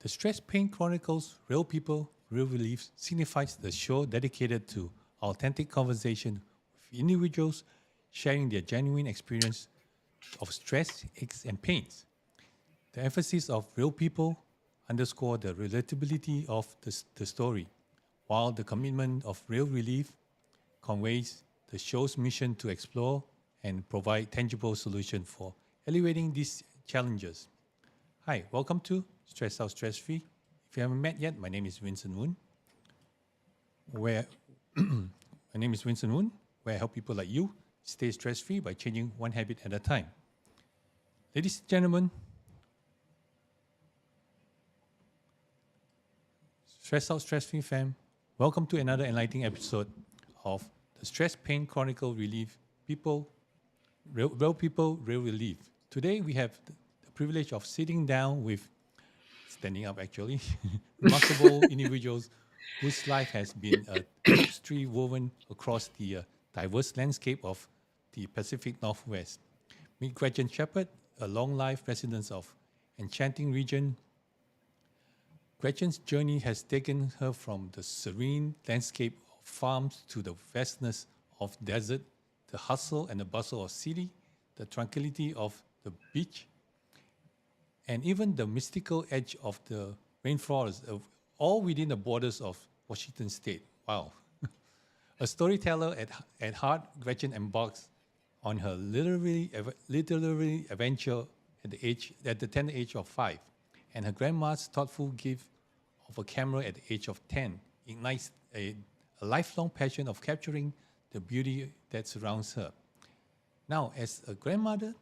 The Stress Pain Chronicles Real People, Real Relief signifies the show dedicated to authentic conversation with individuals sharing their genuine experience of stress, aches, and pains. The emphasis of real people underscore the relatability of the story, while the commitment of real relief conveys the show's mission to explore and provide tangible solutions for elevating these challenges. Hi, welcome to Stress Out Stress Free. If you haven't met yet, my name is Vincent Woon. Where my name is Vincent Woon, where I help people like you stay stress free by changing one habit at a time. Ladies and gentlemen, Stress Out Stress Free fam, welcome to another enlightening episode of the Stress Pain Chronicle Relief Real People, Real Relief. Today we have the privilege of sitting down with, standing up actually, remarkable individuals whose life has been a tapestry woven across the diverse landscape of the Pacific Northwest. Meet Gretchen Shepherd, a long-life resident of enchanting region. Gretchen's journey has taken her from the serene landscape of farms to the vastness of desert, the hustle and the bustle of city, the tranquility of the beach, and even the mystical edge of the rainforest, all within the borders of Washington State. Wow. A storyteller at heart, Gretchen embarks on her literary adventure at the tender age of 5, and her grandma's thoughtful gift of a camera at the age of 10 ignites a lifelong passion of capturing the beauty that surrounds her. Now, as a grandmother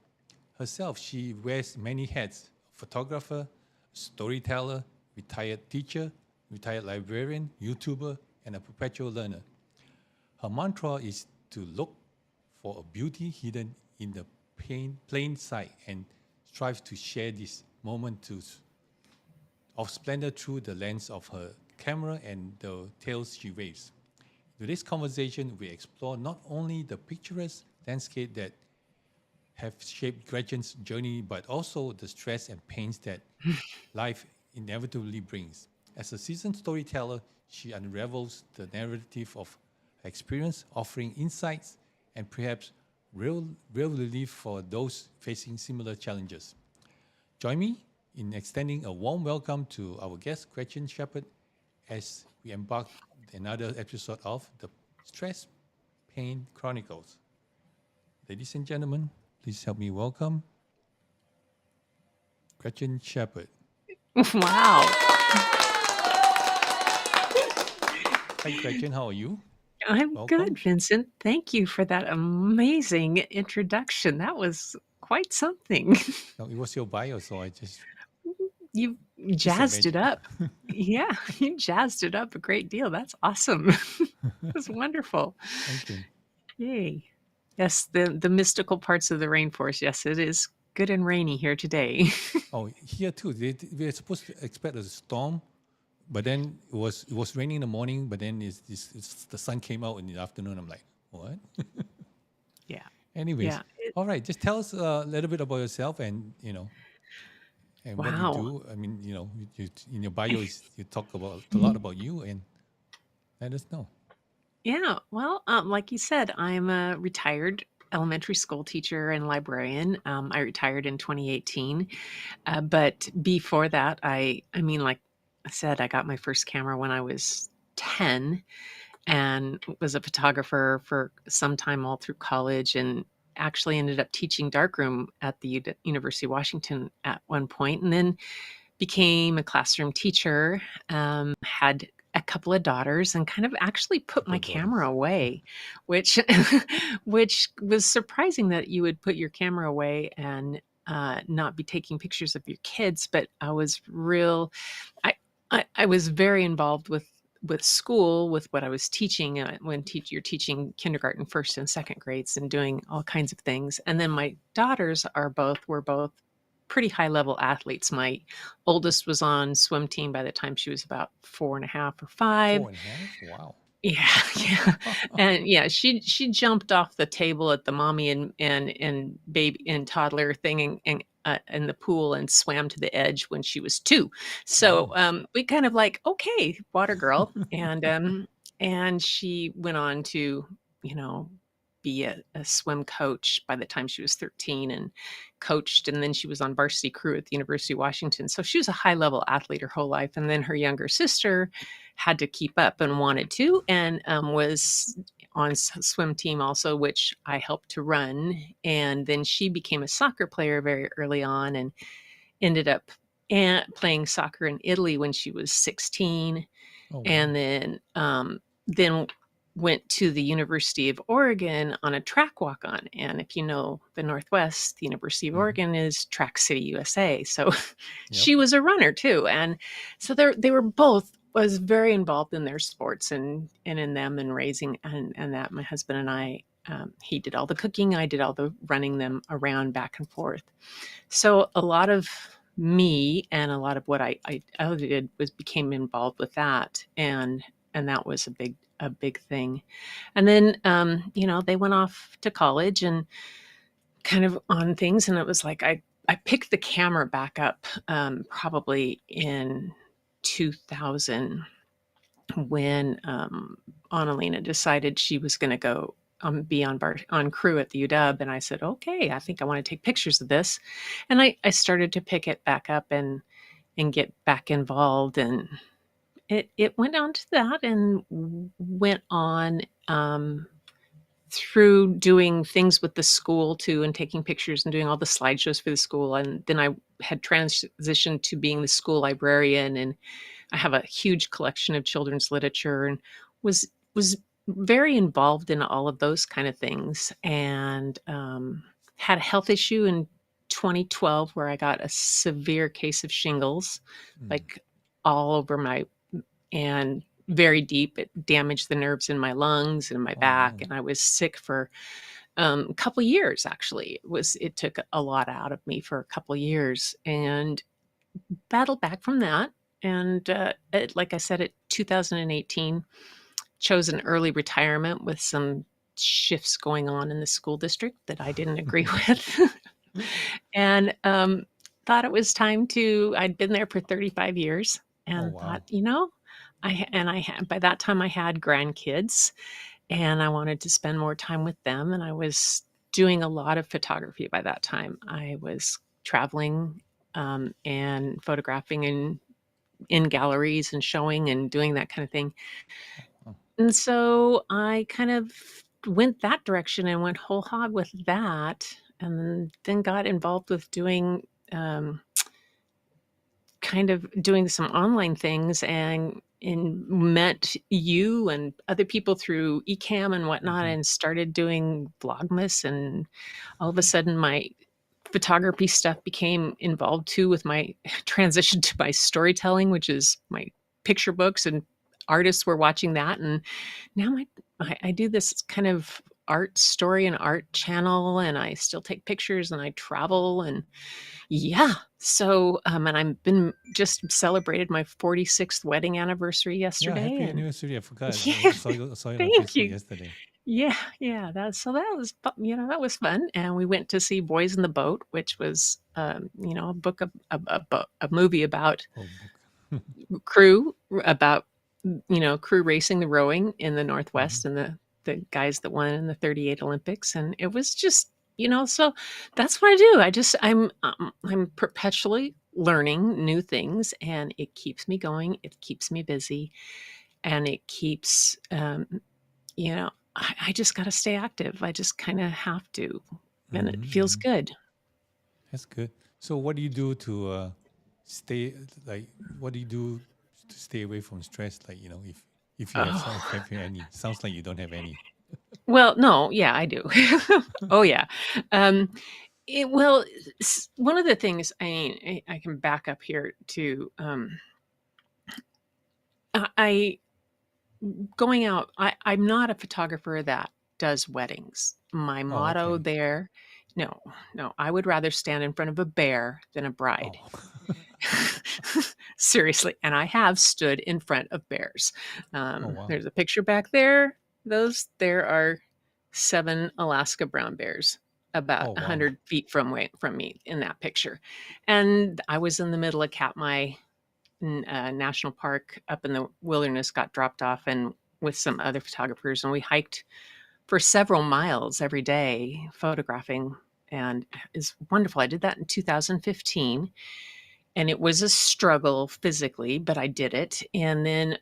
herself, she wears many hats: photographer, storyteller, retired teacher, retired librarian, YouTuber, and a perpetual learner. Her mantra is to look for a beauty hidden in the plain sight and strives to share this moment of splendor through the lens of her camera and the tales she waves. In today's conversation, we explore not only the picturesque landscape that have shaped Gretchen's journey, but also the stress and pains that life inevitably brings. As a seasoned storyteller, she unravels the narrative of her experience, offering insights and perhaps real relief for those facing similar challenges. Join me in extending a warm welcome to our guest, Gretchen Shepherd, as we embark on another episode of the Stress Pain Chronicles. Ladies and gentlemen, please help me welcome Gretchen Shepherd. Wow. Hi, Gretchen. How are you? I'm Welcome. good, Vincent. Thank you for that amazing introduction. That was quite something. No, it was your bio, so I You just a jazzed it magic. up. Yeah, you jazzed it up a great deal. That's awesome. That's wonderful. Thank you. Yay. Yes, the mystical parts of the rainforest. Yes, it is good and rainy here today. Oh, here too. We were supposed to expect a storm, but then it was raining in the morning. But then the sun came out in the afternoon. I'm like, what? Yeah. Anyways, Yeah. It, all right. Just tell us a little bit about yourself and and what you wow. do. I mean, you in your bio you talk about a lot about you, and let us know. Yeah, well, like you said, I'm a retired elementary school teacher and librarian. I retired in 2018, but before that, I mean, like I said, I got my first camera when I was 10, and was a photographer for some time all through college, and actually ended up teaching darkroom at the University of Washington at one point, and then became a classroom teacher, had a couple of daughters, and kind of actually put Couple my of daughters. camera away, which which was surprising that you would put your camera away and not be taking pictures of your kids. But I was real. I I was very involved with school, with what I was teaching when you're teaching kindergarten, first and second grades, and doing all kinds of things. And then my daughters were both pretty high level athletes. My oldest was on swim team by the time she was about 4.5 or 5. 4.5. Wow. Yeah, yeah. And yeah, she jumped off the table at the mommy and baby and toddler thing, and in the pool and swam to the edge when she was 2. Wow. So we kind of like, okay, water girl, and she went on to, you know, be a swim coach by the time she was 13 and coached. And then she was on varsity crew at the University of Washington. So she was a high level athlete her whole life. And then her younger sister had to keep up and wanted to, and was on swim team also, which I helped to run. And then she became a soccer player very early on and ended up playing soccer in Italy when she was 16, Oh, wow. and then went to the University of Oregon on a track walk on. And if you know the Northwest, the University of Mhm. Oregon is Track City, USA. So Yep. she was a runner too. And so they were both was very involved in their sports and in them and raising and that my husband and I, he did all the cooking, I did all the running them around back and forth. So a lot of me and a lot of what I did was became involved with that, and that was a big thing. And then you know, they went off to college and kind of on things, and it was like I picked the camera back up probably in 2000 when Annalena decided she was going to go be on crew at the UW, and I said, okay, I think I want to take pictures of this, and I started to pick it back up and get back involved, and it went on to that and went on through doing things with the school too, and taking pictures and doing all the slideshows for the school, and then I had transitioned to being the school librarian, and I have a huge collection of children's literature and was very involved in all of those kind of things, and had a health issue in 2012 where I got a severe case of shingles, like all over my, and very deep. It damaged the nerves in my lungs and my Oh, back, wow. and I was sick for a couple years. Actually, it took a lot out of me for a couple years, and battled back from that. And like I said, at 2018, chose an early retirement with some shifts going on in the school district that I didn't agree with. And thought it was time to, I'd been there for 35 years Oh, and thought, wow. you know, I had, by that time I had grandkids and I wanted to spend more time with them. And I was doing a lot of photography by that time. I was traveling and photographing in galleries and showing and doing that kind of thing. Oh, And so I kind of went that direction and went whole hog with that, and then got involved with doing um, kind of doing some online things, and met you and other people through Ecamm and whatnot, mhm. and started doing Vlogmas, and all of a sudden my photography stuff became involved too with my transition to my storytelling, which is my picture books, and artists were watching that. And now I do this kind of art story and art channel, and I still take pictures and I travel, and yeah. So and I've been just celebrated my 46th wedding anniversary Yeah, yesterday, happy and anniversary. I forgot. yeah, Saw it on thank Facebook you. yesterday. Yeah, yeah. That was you know, that was fun, and we went to see Boys in the Boat, which was you know, a book a movie about Oh, book. crew, about you know, crew racing the rowing in the Mhm. Northwest, and the guys that won in the 38 Olympics, and it was just, you know, so that's what I do. I'm perpetually learning new things, and it keeps me going. It keeps me busy, and it keeps you know, I just got to stay active. I just kind of have to, and it Mhm, feels mhm. good. That's good. So, what do you do to stay? Like, what do you do to stay away from stress? Like, if you have Oh, any. Sounds like you don't have any. well, no, yeah, I do. Oh, yeah. Um, well, one of the things, I mean, I can back up here to, I going out. I'm not a photographer that does weddings. My Oh, motto okay. there, no, no, I would rather stand in front of a bear than a bride. Oh, Seriously, and I have stood in front of bears. oh, wow. There's a picture back there. There are 7 Alaska brown bears. about Oh, wow. 100 feet from me in that picture. And I was in the middle of Katmai National Park up in the wilderness, got dropped off and with some other photographers, and we hiked for several miles every day photographing, and it's wonderful. I did that in 2015, and it was a struggle physically, but I did it. And then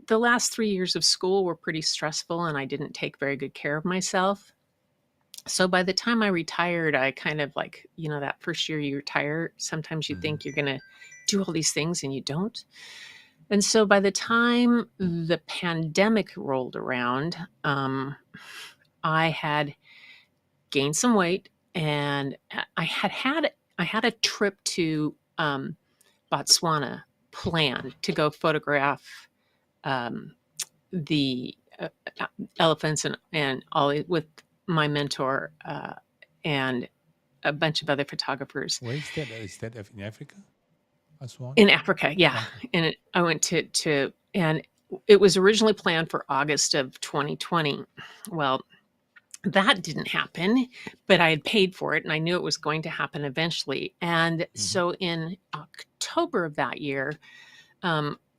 the last 3 years of school were pretty stressful, and I didn't take very good care of myself. So by the time I retired, I kind of like, that first year you retire, sometimes you Mm-hmm. think you're going to do all these things and you don't. And so by the time the pandemic rolled around, I had gained some weight, and I had a trip to Botswana planned to go photograph um, the elephants and all with my mentor and a bunch of other photographers Where is that? Is that in Africa? Aswan? in Africa. Yeah, Okay. and I went to and it was originally planned for August of 2020. Well, that didn't happen, but I had paid for it and I knew it was going to happen eventually. And Mm-hmm. so in October of that year,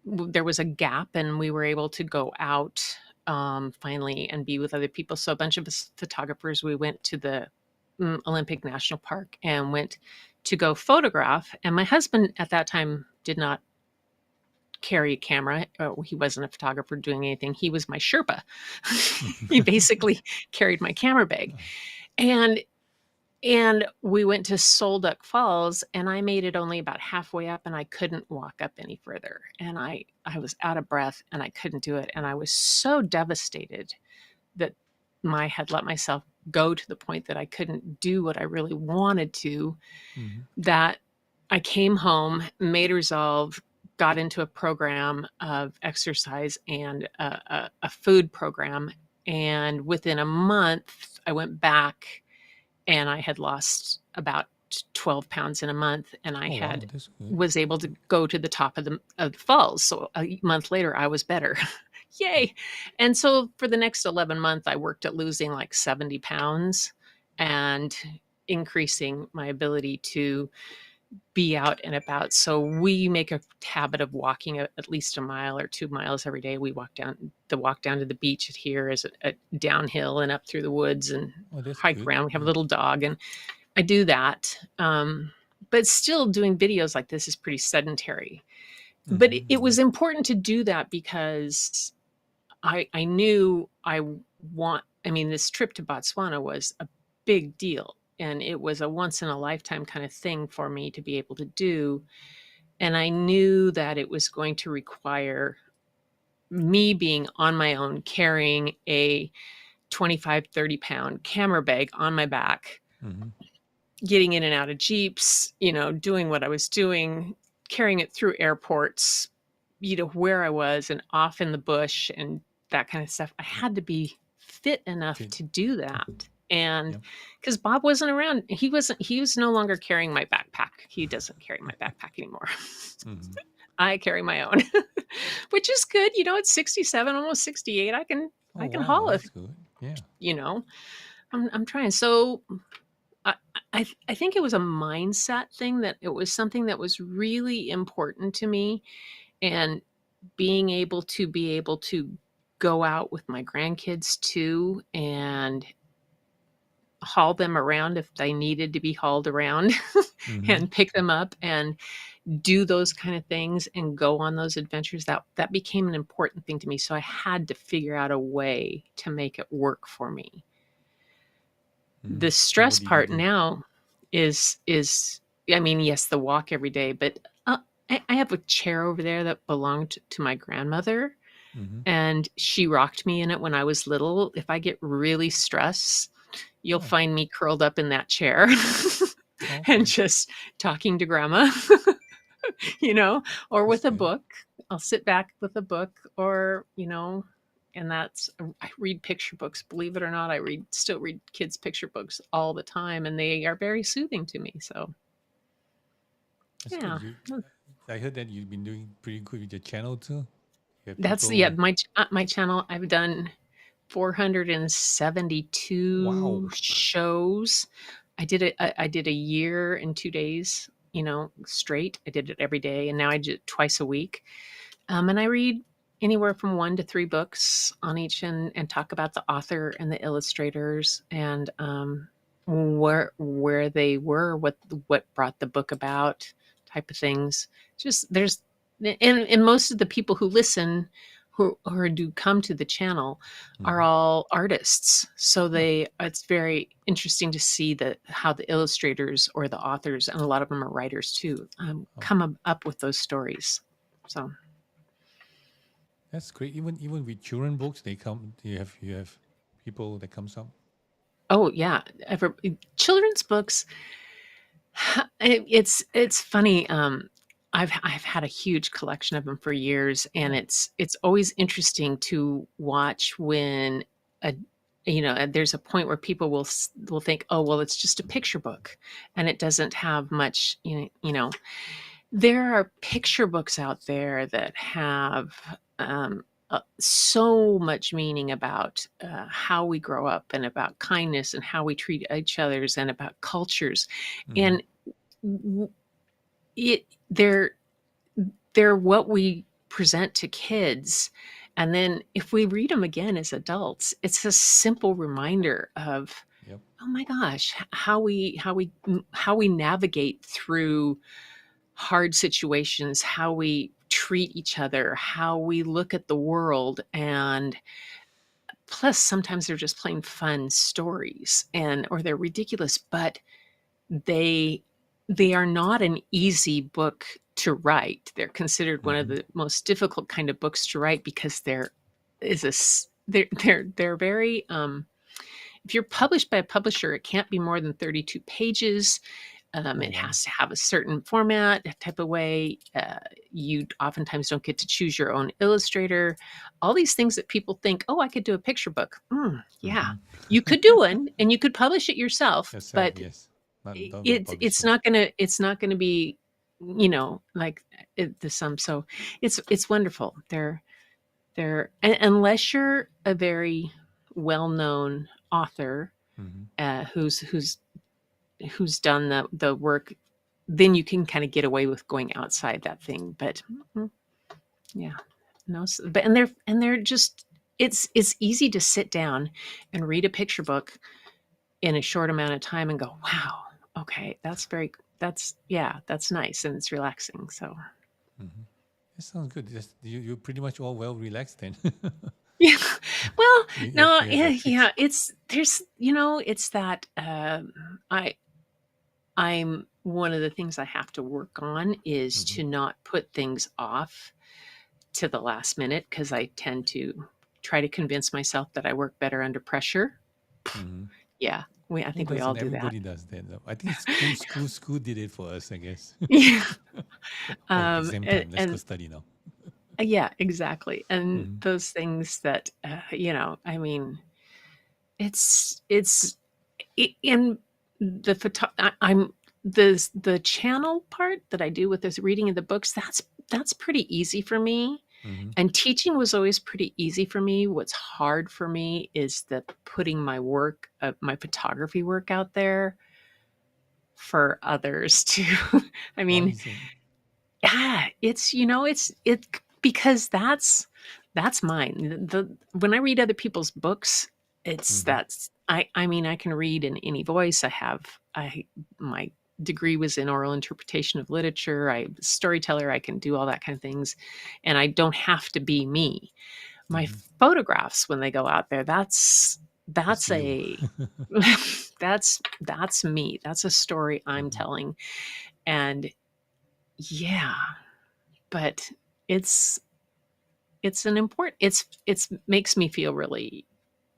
there was a gap and we were able to go out finally and be with other people. So a bunch of us photographers, we went to the Olympic National Park and went to go photograph. And my husband at that time did not carry a camera. He wasn't a photographer doing anything. He was my Sherpa. He basically carried my camera bag. And we went to Solduck Falls, and I made it only about halfway up, and I couldn't walk up any further. And I was out of breath, and I couldn't do it. And I was so devastated that I had let myself go to the point that I couldn't do what I really wanted to, Mm-hmm. that I came home, made a resolve, got into a program of exercise and a food program. And within a month, I went back and I had lost about 12 pounds in a month, and I Oh, wow. had That's good. was able to go to the top of the falls. So a month later, I was better. Yay! And so for the next 11 months, I worked at losing like 70 pounds and increasing my ability to be out and about. So we make a habit of walking at least a mile or 2 miles every day. We walk down to the beach here is a downhill and up through the woods and Oh, that's hike good. around. We have a Yeah. little dog, and I do that. But still doing videos like this is pretty sedentary. But it Mm-hmm. was important to do that because I knew this trip to Botswana was a big deal, and it was a once in a lifetime kind of thing for me to be able to do. And I knew that it was going to require me being on my own, carrying a 25, 30 pound camera bag on my back, Mm-hmm. getting in and out of Jeeps, doing what I was doing, carrying it through airports, where I was and off in the bush and that kind of stuff. I had to be fit enough Fit. to do that. And Yep. because Bob wasn't around, he was no longer carrying my backpack. He doesn't carry my backpack anymore. Mm-hmm. I carry my own, which is good. It's 67, almost 68. Oh, I can wow. haul That's if, good. Yeah. you know, I'm trying. So I, I think it was a mindset thing, that it was something that was really important to me, and be able to go out with my grandkids too and haul them around if they needed to be hauled around Mm-hmm. and pick them up and do those kind of things and go on those adventures. That became an important thing to me. So I had to figure out a way to make it work for me. Mm-hmm. The So what stress did you part do? now is yes, the walk every day, but I have a chair over there that belonged to my grandmother, Mm-hmm. and she rocked me in it when I was little. If I get really stressed, you'll Oh, find me curled up in that chair and okay. just talking to grandma, or That's with a good. book. I'll sit back with a book, or, and I read picture books. Believe it or not, still read kids' picture books all the time, and they are very soothing to me. So, That's good. yeah, I heard that you've been doing pretty good with your channel too. You have that's people. my channel. I've done 472 Wow. shows. I did a year and 2 days, straight. I did it every day, and now I do it twice a week. And I read anywhere from 1 to 3 books on each, and talk about the author and the illustrators, and where they were, what brought the book about, type of things. Just there's and most of the people who listen, who do come to the channel, are Mhm. all artists. So Oh, it's very interesting to see how the illustrators or the authors, and a lot of them are writers too, oh, come up with those stories. So that's great. Even with children books, they come. You have people that comes up. oh yeah, children's books. It's funny. I've had a huge collection of them for years, and Oh. it's always interesting to watch when a and there's a point where people will think, oh well, it's just a picture book, and it doesn't have much. There are picture books out there that have so much meaning about how we grow up, and about kindness, and how we treat each others, and about cultures, Mm-hmm. and w- it they're what we present to kids, and then if we read them again as adults, it's a simple reminder of, Yep. oh my gosh, how we navigate through hard situations, how we treat each other, how we look at the world. And plus sometimes they're just plain fun stories, or they're ridiculous, but they they are not an easy book to write. They're considered one of Mm-hmm. the most difficult kind of books to write, because they're very, if you're published by a publisher, it can't be more than 32 pages. Oh It wow. has to have a certain format, a type of way. You oftentimes don't get to choose your own illustrator. All these things that people think, oh, I could do a picture book. Yeah, Mm-hmm. you could do one, and you could publish it yourself, Yourself, but yes. Not with it's publishers. not gonna be, like the sum. So it's wonderful. Unless you're a very well known author, Mm-hmm. who's done the work, then you can kind of get away with going outside that thing. But yeah, no, but and they're just, it's easy to sit down and read a picture book in a short amount of time and go, wow, okay, that's nice, and it's relaxing. So Mm-hmm. That sounds good. You're pretty much all well relaxed then. yeah, well, no, You have yeah, your yeah, kids. it's that, I'm one of the things I have to work on is Mm-hmm. to not put things off to the last minute, because I tend to try to convince myself that I work better under pressure. Mm-hmm. Yeah, I Who think we all doesn't? do that. Everybody does that, though. I think school did it for us, I guess. Yeah. Oh, exam And, time. Let's go study now. yeah, exactly. And Mm-hmm. those things that, I mean, it's in the photo. I'm the channel part that I do with this reading of the books. That's pretty easy for me. Mm-hmm. And teaching was always pretty easy for me. What's hard for me is the putting my photography work out there for others to. I Why mean, is it? yeah, it's because that's mine. When I read other people's books, it's Mm-hmm. that's I mean, I can read in any voice. I my degree was in oral interpretation of literature. I'm a storyteller. I can do all that kind of things, and I don't have to be me. My Mm-hmm. photographs, when they go out there, that's That's you. a that's me. That's a story I'm Mm-hmm. telling. And yeah, but it's it's makes me feel really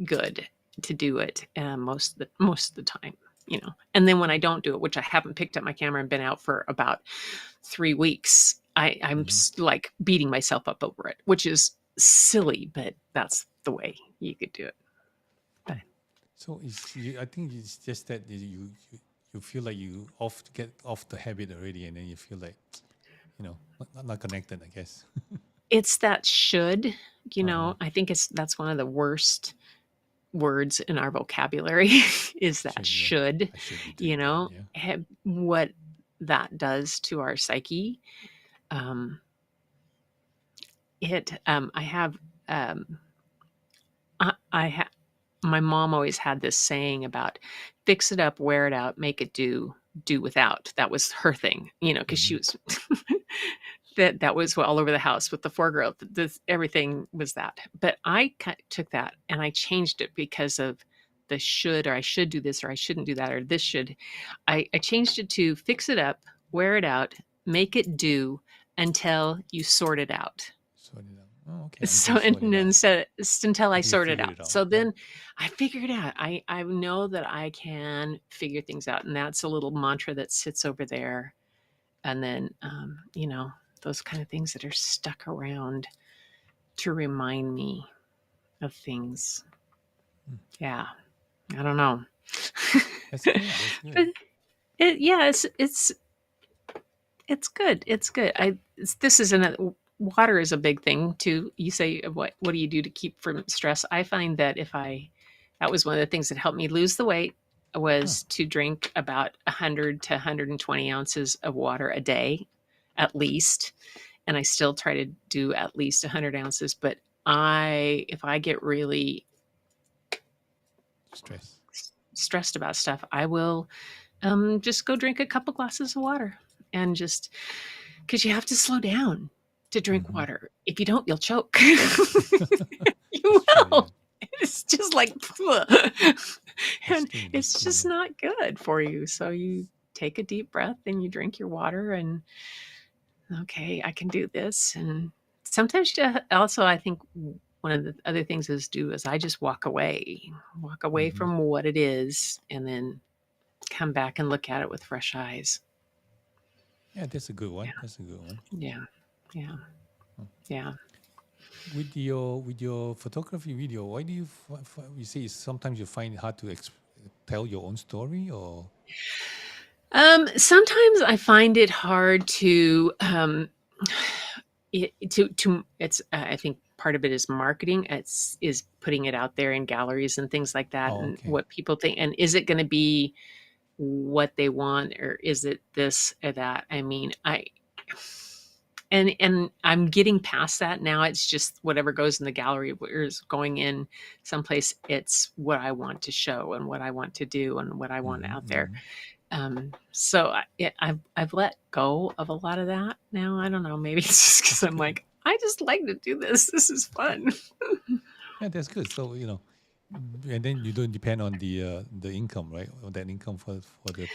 good to do it, most of the time. And then when I don't do it, which I haven't picked up my camera and been out for about 3 weeks, I'm Mm-hmm. like beating myself up over it, which is silly, but that's the way you could do it. But Oh, so I think it's just that you feel like you get off the habit already, and then you feel like not connected, I guess. it's that should, Uh huh. I think that's one of the worst. words in our vocabulary is that should, I should be you doing know, that, what that does to our psyche. Um, I have, I have, my mom always had this saying about fix it up, wear it out, make it do without. That was her thing, because she was that was all over the house with the 4 girls. Everything was that. But I took that and I changed it because of the should, or I should do this, or I shouldn't do that, or this should. I changed it to fix it up, wear it out, make it do until you sort it out. Sort it out. Oh, okay. So and then until I Until you sort it figure out. it out. So then I figured out. I know that I can figure things out, and that's a little mantra that sits over there. And then those kind of things that are stuck around to remind me of things. Yeah, I don't know. That's good. That's But good. it's good. It's good. This is water is a big thing too. You say what do you do to keep from stress? I find that that was one of the things that helped me lose the weight was to drink about 100 to 120 ounces of water a day, at least. And I still try to do at least 100 ounces. But if I get really stressed about stuff, I will just go drink a couple glasses of water, and just because you have to slow down to drink water. If you don't, you'll choke. You will. It's just like, and it's just not good for you. So you take a deep breath and you drink your water, and okay, I can do this. And sometimes also, I think one of the other things is I just walk away from what it is, and then come back and look at it with fresh eyes. Yeah, that's a good one. That's a good one. Yeah. With your photography video, why do you say sometimes you find it hard to tell your own story, or? Sometimes I find it hard to it's I think part of it is marketing. Is putting it out there in galleries and things like that, and what people think, and is it going to be what they want, or is it this or that? I mean, and I'm getting past that now. It's just whatever goes in the gallery is going in someplace. It's what I want to show and what I want to do and what I want out there. So I've let go of a lot of that now. I don't know. Maybe it's just because I'm like, I just like to do this. This is fun. Yeah, that's good. So and then you don't depend on the income, right? Or that income for the.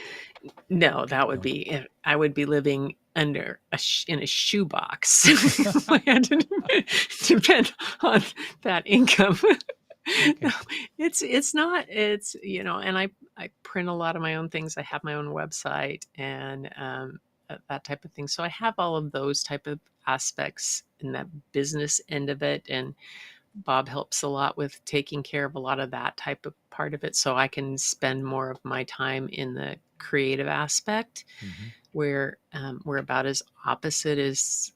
No, that would be. I would be living under in a shoebox. I had to depend on that income. No, it's not. It's and I print a lot of my own things. I have my own website and that type of thing. So I have all of those type of aspects in that business end of it, and Bob helps a lot with taking care of a lot of that type of part of it, so I can spend more of my time in the creative aspect, where we're about as opposite as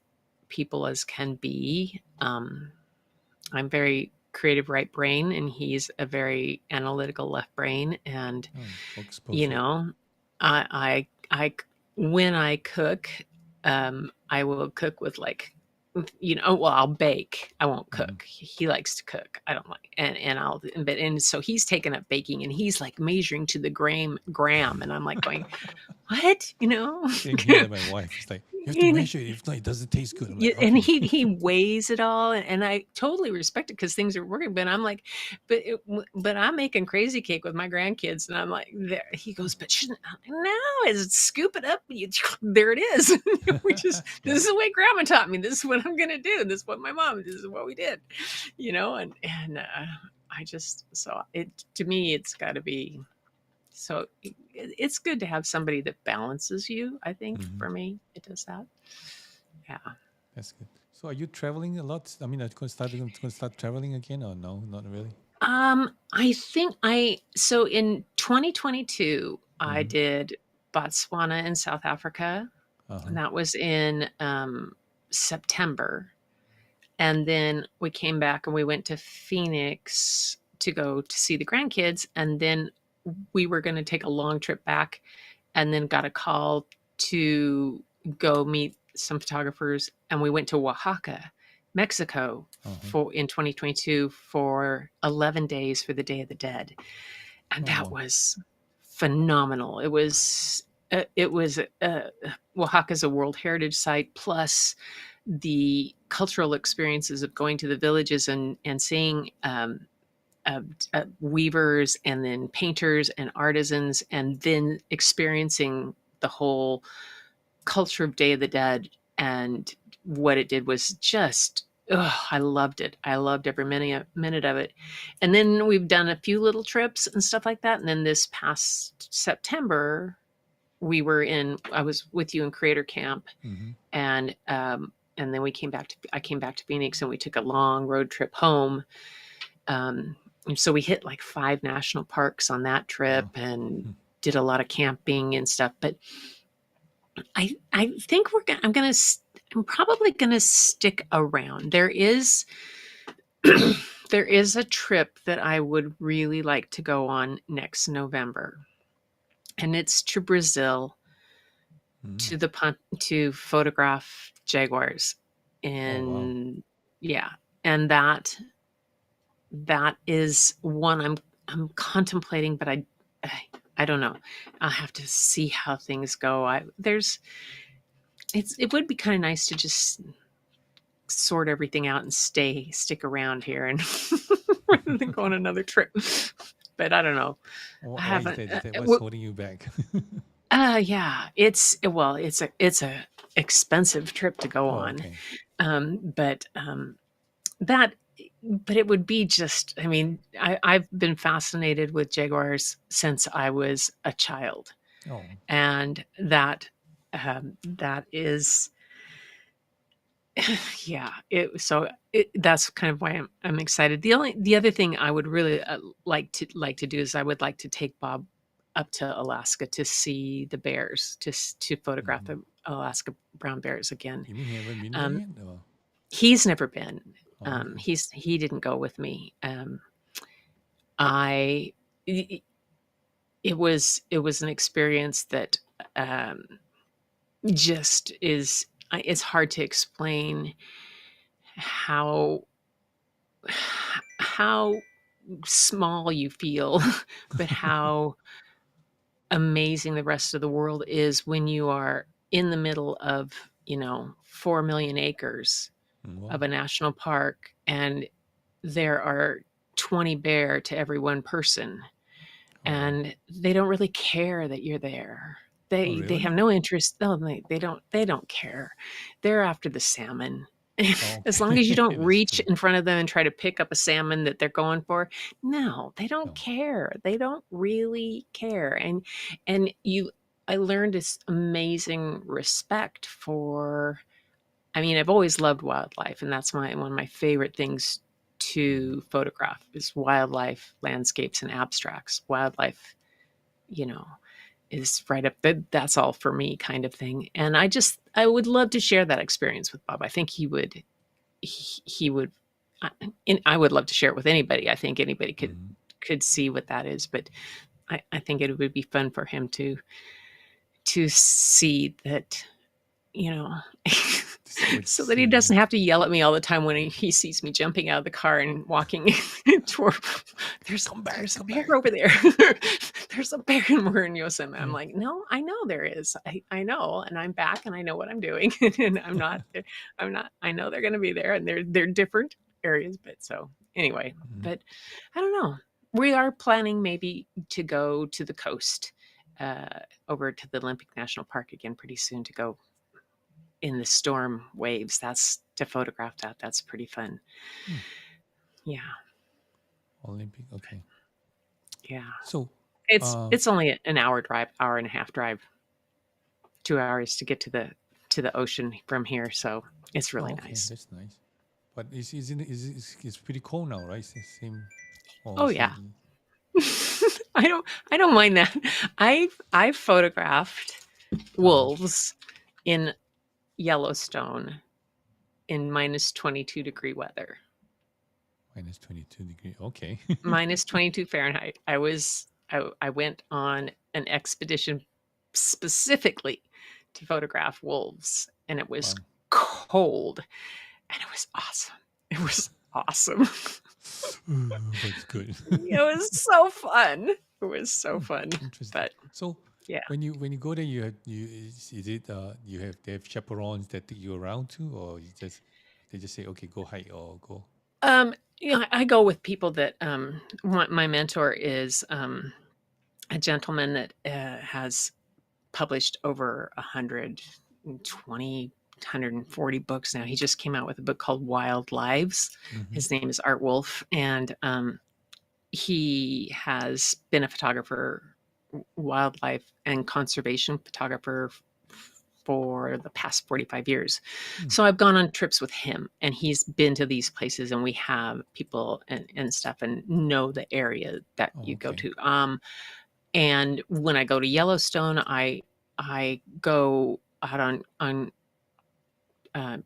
people as can be. I'm very creative right brain, and he's a very analytical left brain. And I when I cook, I will cook with I'll bake. I won't cook. He likes to cook. I don't like, and so he's taken up baking, and he's like measuring to the gram, and I'm like going, what? Same here, my wife. It's like, you have to measure it. If not, it doesn't taste good. I'm like, and he weighs it all, and I totally respect it because things are working. But I'm like, but I'm making crazy cake with my grandkids, and I'm like, there. He goes, but shouldn't is scoop it up. There it is. This is the way Grandma taught me. This is what I'm gonna do. This is what my mom. This is what we did. And I just to me it's got to be. So it's good to have somebody that balances you. I think for me, it does that. Yeah. That's good. So are you traveling a lot? I mean, are you going to start traveling again, or no, not really? I think so in 2022, I did Botswana and South Africa. And that was in September. And then we came back and we went to Phoenix to go to see the grandkids, and then we were going to take a long trip back, and then got a call to go meet some photographers, and we went to Oaxaca, Mexico, in 2022 for 11 days for the Day of the Dead, and that was phenomenal. It was Oaxaca's a World Heritage Site, plus the cultural experiences of going to the villages and seeing weavers and then painters and artisans, and then experiencing the whole culture of Day of the Dead. And what it did was just, I loved it. I loved every minute of it. And then we've done a few little trips and stuff like that. And then this past September, I was with you in Creator Camp, and then I came back to Phoenix, and we took a long road trip home. And so we hit like 5 national parks on that trip, and did a lot of camping and stuff. But I think I'm probably gonna stick around. There is a trip that I would really like to go on next November, and it's to Brazil, to photograph jaguars, and and that is one I'm contemplating, but I don't know. I'll have to see how things go. It would be kind of nice to just sort everything out and stick around here, and rather than go on another trip. But I don't know. Why I haven't. is that? What's holding you back? Yeah, it's a expensive trip to go on. Okay. But it would be just, I mean, I've been fascinated with jaguars since I was a child. And that is, that's kind of why I'm excited. The other thing I would really like to do is I would like to take Bob up to Alaska to see the bears, to photograph the Alaska brown bears again. You mean he haven't been there yet? Or? He's never been. He didn't go with me. It was an experience that just is. It's hard to explain how small you feel, but how amazing the rest of the world is when you are in the middle of 4 million acres of a national park, and there are 20 bear to every one person, and they don't really care that you're there. They have no interest. No, they don't care. They're after the salmon. As long as you don't reach in front of them and try to pick up a salmon that they're going for, no, they don't care. They don't really care. And I learned this amazing respect for. I mean, I've always loved wildlife, and that's one of my favorite things to photograph is wildlife, landscapes, and abstracts. Wildlife, is right up there. That's all for me, kind of thing. And I would love to share that experience with Bob. I think he would, and I would love to share it with anybody. I think anybody could see what that is, but I think it would be fun for him to see that, so that he doesn't have to yell at me all the time when he sees me jumping out of the car and walking toward. There's a bear over there. There's a bear, and we're in Yosemite. I'm like, no, I know there is. I know, and I'm back, and I know what I'm doing, and I'm not. I know they're going to be there, and they're different areas. But so anyway, but I don't know. We are planning maybe to go to the coast, over to the Olympic National Park again pretty soon, to go in the storm waves. That's to photograph that. That's pretty fun. Yeah. Olympic. Okay. Yeah. So it's only an hour and a half drive, 2 hours to get to the ocean from here. So it's really nice. That's nice. But it's pretty cold now, right? It's the same. Yeah. I don't mind that. I've photographed wolves in Yellowstone in -22 degree weather. Minus 22 degree. Okay. minus 22 Fahrenheit. I went on an expedition specifically to photograph wolves, and it was Wow. cold, and it was awesome. It was awesome. That's good. It was so fun. It was so Hmm, fun. interesting. But So yeah. when you go there, is it you have they have chaperones that take you around too, or you just they just say okay go hike or go. I go with people that my mentor is a gentleman that has published over 120, 140 books now. He just came out with a book called Wild Lives. Mm-hmm. His name is Art Wolf, and he has been a photographer, wildlife and conservation photographer for the past 45 years. Hmm. So I've gone on trips with him, and he's been to these places, and we have people and stuff and know the area that Oh, you go okay. to. And when I go to Yellowstone, I go out on uh,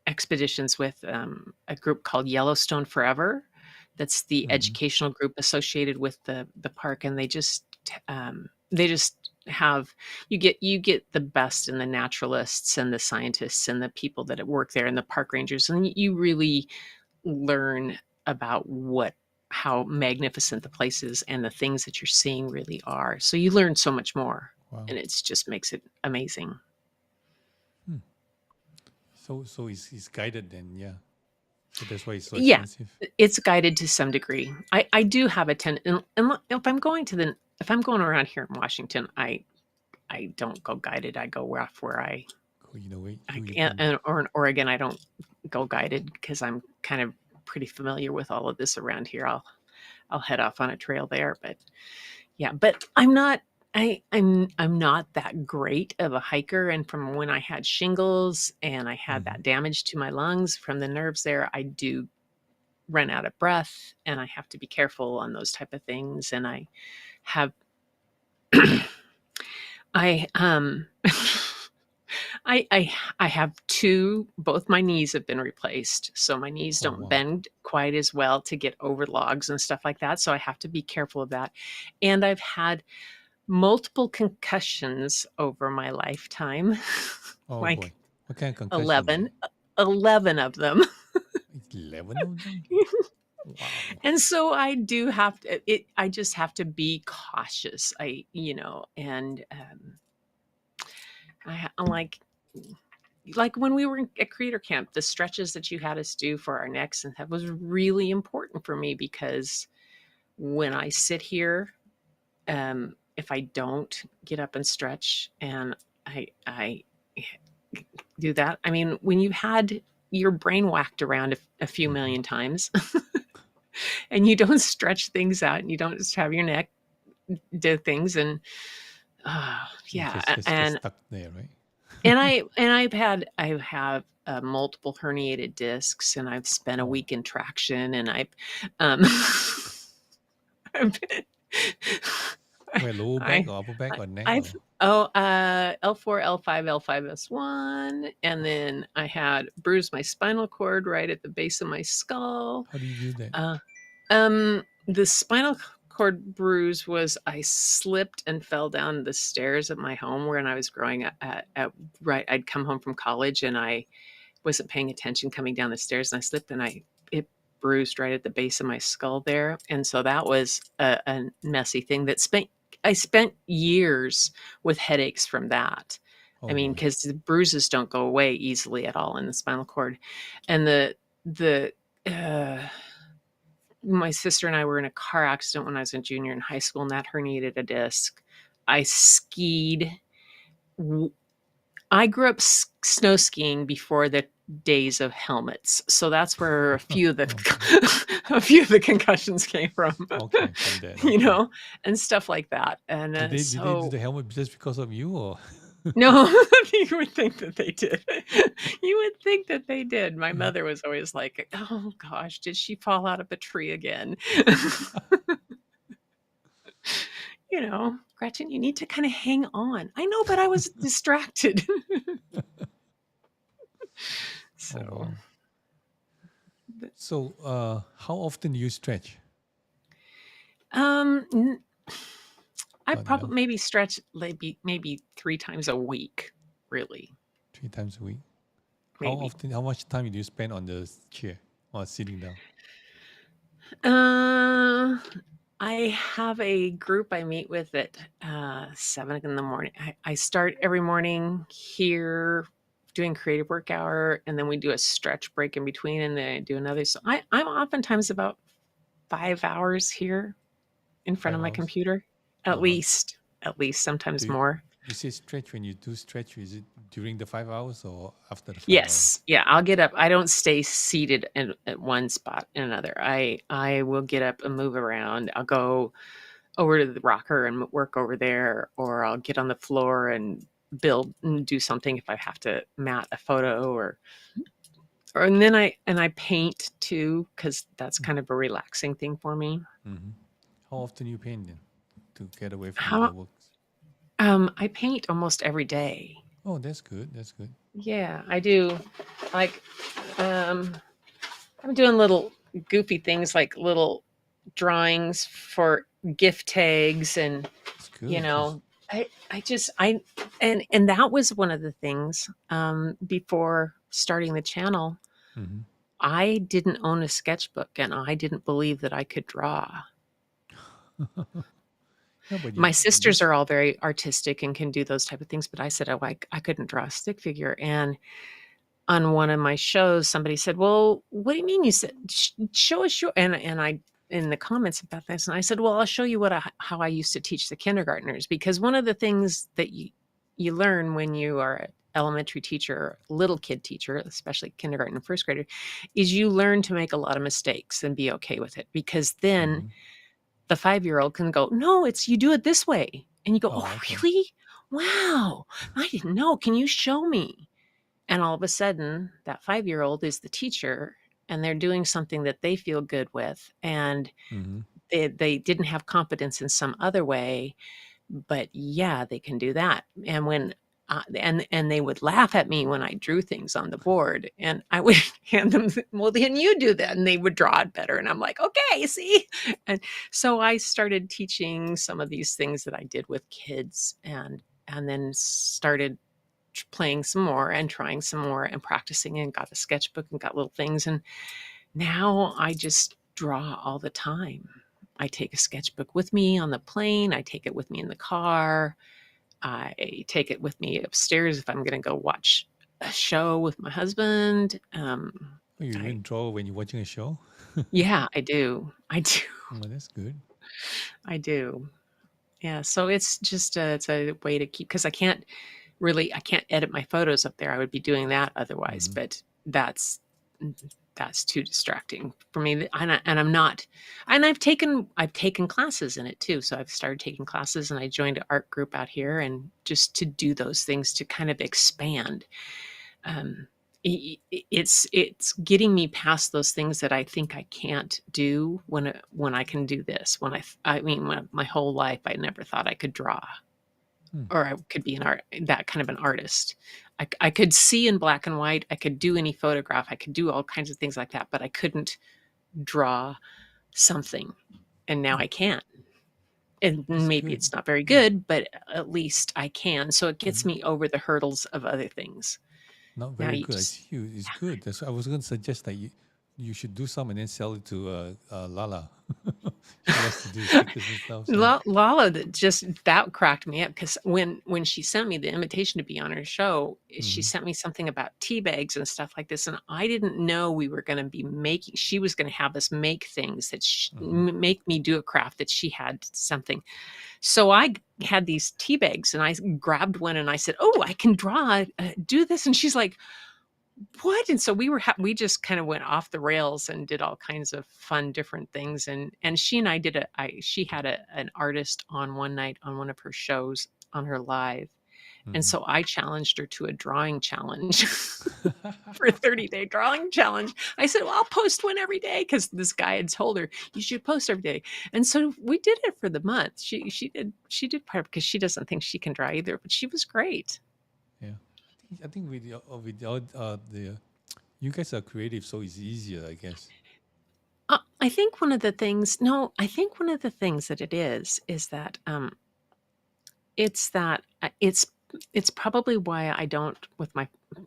expeditions with a group called Yellowstone Forever. That's the Mm-hmm. educational group associated with the park, and they just have you get the best in the naturalists and the scientists and the people that work there and the park rangers, and you really learn about how magnificent the place is and the things that you're seeing really are. So you learn so much more, Wow. and it just makes it amazing. Hmm. So it's guided then, yeah. So that's why it's so Yeah, expensive. it's guided to some degree. I do have a and if I'm going around here in Washington, I don't go guided. I go where Go, you know, wait, I you can, can. or in Oregon, I don't go guided because I'm kind of pretty familiar with all of this around here. I'll head off on a trail there, but yeah, but I'm not that great of a hiker. And from when I had shingles and I had Mm-hmm. that damage to my lungs from the nerves there, I do run out of breath, and I have to be careful on those type of things. And I have I I have both my knees have been replaced. So my knees Oh don't wow. bend quite as well to get over logs and stuff like that. So I have to be careful of that. And I've had multiple concussions over my lifetime, Oh boy. like What kind of concussion then? 11, 11 of them. 11 of them? Wow. And so I do have to, I just have to be cautious. And I'm like when we were at Creator Camp, the stretches that you had us do for our necks and that was really important for me because when I sit here, if I don't get up and stretch and I do that, I mean, when you had your brain whacked around a few Mm-hmm. million times and you don't stretch things out and you don't just have your neck do things and You yeah, get stuck there, right? I have multiple herniated discs, and I've spent a Oh, week in traction, and um, I've, where lower back I, or upper back I or neck I've or L4, L5, L5S1, and then I had bruised my spinal cord right at the base of my skull. how do you do that? Uh, the spinal cord bruise was I slipped and fell down the stairs at my home when I was growing up. Right, I'd come home from college and I wasn't paying attention coming down the stairs, and I slipped and it bruised right at the base of my skull there, and so that was a messy thing I spent years with headaches from that. I Oh mean, boy. because the bruises don't go away easily at all in the spinal cord, and the uh, my sister and I were in a car accident when I was a junior in high school, and that herniated a disc. I skied. I grew up snow skiing before the days of helmets, so that's where a few of the Okay. a few of the concussions came from, Okay, from that. you Okay. know, and stuff like that. And Did they do so the helmet just because of you or? no, you would think that they did. You would think that they did. My Yeah. mother was always like, "Oh gosh, did she fall out of a tree again?" Gretchen, you need to kind of hang on. I know, but I was distracted. Oh So, wow. So, how often do you stretch? Um, n- I Not enough. probably maybe stretch maybe 3 times a week, really. 3 times a week. How Maybe. often? How much time do you spend on the chair or sitting down? Uh, I have a group I meet with at 7 in the morning. I start every morning here doing creative work hour, and then we do a stretch break in between, and then I do another. So I'm oftentimes about 5 hours here in front Five of my hours. computer, Uh huh. at least Do sometimes you, more. you say stretch when you do stretch? Is it during the 5 hours or after the 5 hours? Yes. Yeah, I'll get up. I don't stay seated at one spot and another. I will get up and move around. I'll go over to the rocker and work over there, or I'll get on the floor and build and do something if I have to mat a photo or and I paint too, because that's kind of a relaxing thing for me. Mm-hmm. How often you paint then to get away from the How works? I paint almost every day. Oh, that's good. That's good. Yeah, I do. Like um I'm doing little goofy things like little drawings for gift tags and It's you good. Just know I just I and that was one of the things before starting the channel. mm-hmm. I didn't own a sketchbook and I didn't believe that I could draw. No, but My you sisters this. are all very artistic and can do those type of things, but I said, oh, I couldn't draw a stick figure. And on one of my shows, somebody said, well, what do you mean? You said, show us your, and I, in the comments about this, and I said, well, I'll show you how I used to teach the kindergartners, because one of the things that you learn when you are an elementary teacher, little kid teacher, especially kindergarten and first grader, is you learn to make a lot of mistakes and be okay with it, because then Mm-hmm. the 5-year-old can go, no, it's you do it this way. And you go, oh, Oh, okay. really? Wow. I didn't know. Can you show me? And all of a sudden, that 5-year-old is the teacher and they're doing something that they feel good with. And Mm-hmm. they didn't have confidence in some other way, but yeah, they can do that. And when and they would laugh at me when I drew things on the board, and I would hand them, well, then you do that, and they would draw it better. And I'm like, okay, see. And so I started teaching some of these things that I did with kids, and then started playing some more and trying some more and practicing and got a sketchbook and got little things. And now I just draw all the time. I take a sketchbook with me on the plane. I take it with me in the car. I take it with me upstairs if I'm going to go watch a show with my husband. Oh, you I even draw when you're watching a show? Yeah, I do. I do. Oh, that's good. I do. Yeah. So it's just it's a way to keep, because I can't edit my photos up there. I would be doing that otherwise, Mm-hmm. but that's too distracting for me. And I'm not, and I've taken classes in it too. So I've started taking classes, and I joined an art group out here, and just to do those things to kind of expand. Um, it's getting me past those things that I think I can't do when I can do this. I mean, when my whole life I never thought I could draw, Hmm. or I could be that kind of an artist. I could see in black and white. I could do any photograph. I could do all kinds of things like that, but I couldn't draw something. And now I can. And That's maybe good. it's not very Yeah. good, but at least I can. So it gets Mm-hmm. me over the hurdles of other things. Not Now very you good. I just see you. It's good. That's I was going to suggest that you should do some and then sell it to Lala. She loves to do stickers and stuff. So. Lala, that cracked me up, because when she sent me the invitation to be on her show, she Mm-hmm. sent me something about tea bags and stuff like this, and I didn't know we were going to be making. She was going to have us make things that Mm-hmm. make me do a craft that she had something. So I had these tea bags, and I grabbed one, and I said, "Oh, I can draw, do this," and she's like, what? And so we just kind of went off the rails and did all kinds of fun different things, and she and I did she had an artist on one night on one of her shows on her live, and Mm-hmm. so I challenged her to a drawing challenge. For a 30-day drawing challenge. I said, well, I'll post one every day, because this guy had told her you should post every day. And so we did it for the month. She did part, because she doesn't think she can draw either, but she was great. Yeah, I think with the You guys are creative, so it's easier, I guess. I think one of the things, no, I think one of the things that it is that it's that it's probably why I don't with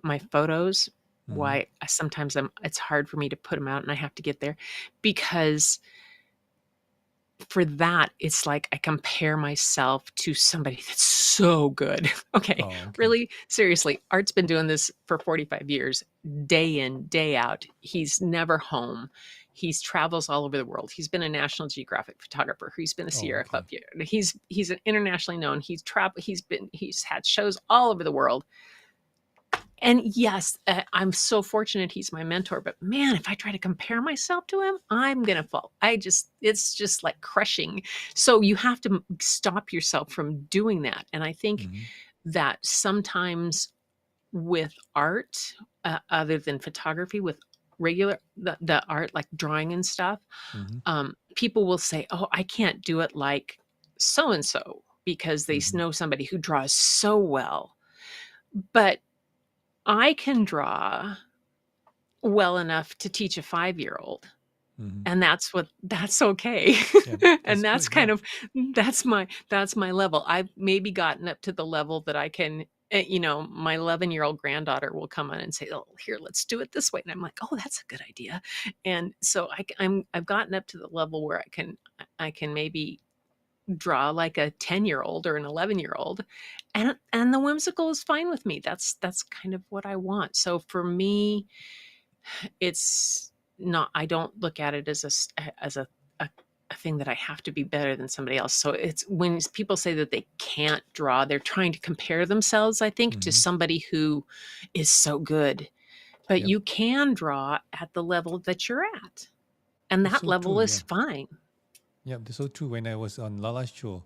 my photos, Mm-hmm. why sometimes it's hard for me to put them out and I have to get there because for that, it's like I compare myself to somebody that's so good. Okay, Oh, okay. really, seriously, Art's been doing this for 45 years, day in, day out. He's never home. He's travels all over the world. He's been a National Geographic photographer. He's been a Oh, Sierra okay. Club. He's an internationally known. He's had shows all over the world. And yes, I'm so fortunate he's my mentor, but man, if I try to compare myself to him, I'm going to fall. It's just like crushing. So you have to stop yourself from doing that. And I think Mm-hmm. that sometimes with art, other than photography, with the art, like drawing and stuff, Mm-hmm. people will say, oh, I can't do it like so and so because they Mm-hmm. know somebody who draws so well. But I can draw well enough to teach a 5-year-old, Mm-hmm. and that's okay. Yeah, And that's that's good. Yeah. kind of that's my level. I've maybe gotten up to the level that I can, my 11-year-old granddaughter will come on and say, "Oh, here, let's do it this way." And I'm like, "Oh, that's a good idea." And so I've gotten up to the level where I can maybe draw like a 10-year-old or an 11-year-old, and the whimsical is fine with me. That's kind of what I want. So for me, it's not, I don't look at it as a thing that I have to be better than somebody else. So it's when people say that they can't draw, they're trying to compare themselves, I think, to Mm-hmm. somebody who is so good. But Yep. you can draw at the level that you're at, and That's that so true. level Yeah. is fine. Yeah, that's so true. When I was on Lala's show,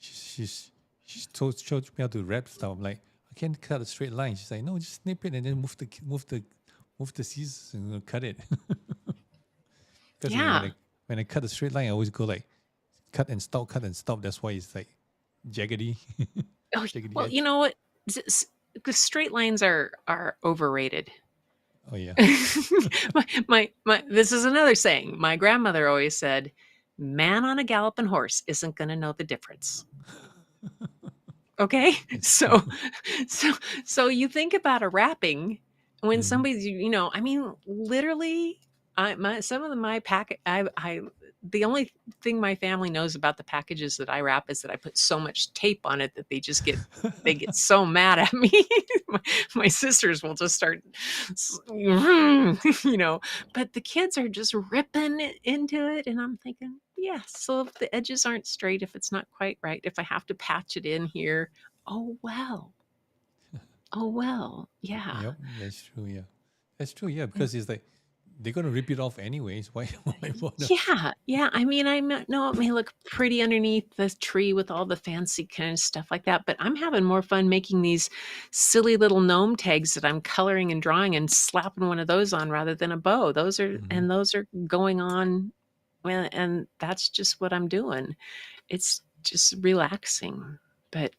showed me how to wrap stuff. I'm like, I can't cut a straight line. She's like, no, just snip it and then move the scissors and cut it. Because Yeah. when I cut a straight line, I always go like cut and stop, cut and stop. That's why it's like jaggedy, Oh, jaggedy well, you edge. know what? The straight lines are overrated. Oh yeah. This is another saying. My grandmother always said, "Man on a galloping horse isn't going to know the difference." Okay, That's true. so so you think about a wrapping when Mm-hmm. somebody's, I mean, literally, some of my packet, I the only thing my family knows about the packages that I wrap is that I put so much tape on it that they get so mad at me. my sisters will just start, but the kids are just ripping into it, and I'm thinking, yeah. So if the edges aren't straight, if it's not quite right, if I have to patch it in here, oh well. Oh well. Yeah. Yep, that's true. Yeah, that's true. Yeah, because it's like they're gonna rip it off anyways. Why? Why bother? Yeah, yeah. I mean, know it may look pretty underneath the tree with all the fancy kind of stuff like that, but I'm having more fun making these silly little gnome tags that I'm coloring and drawing and slapping one of those on rather than a bow. Mm-hmm. Those are going on, well, and that's just what I'm doing. It's just relaxing. But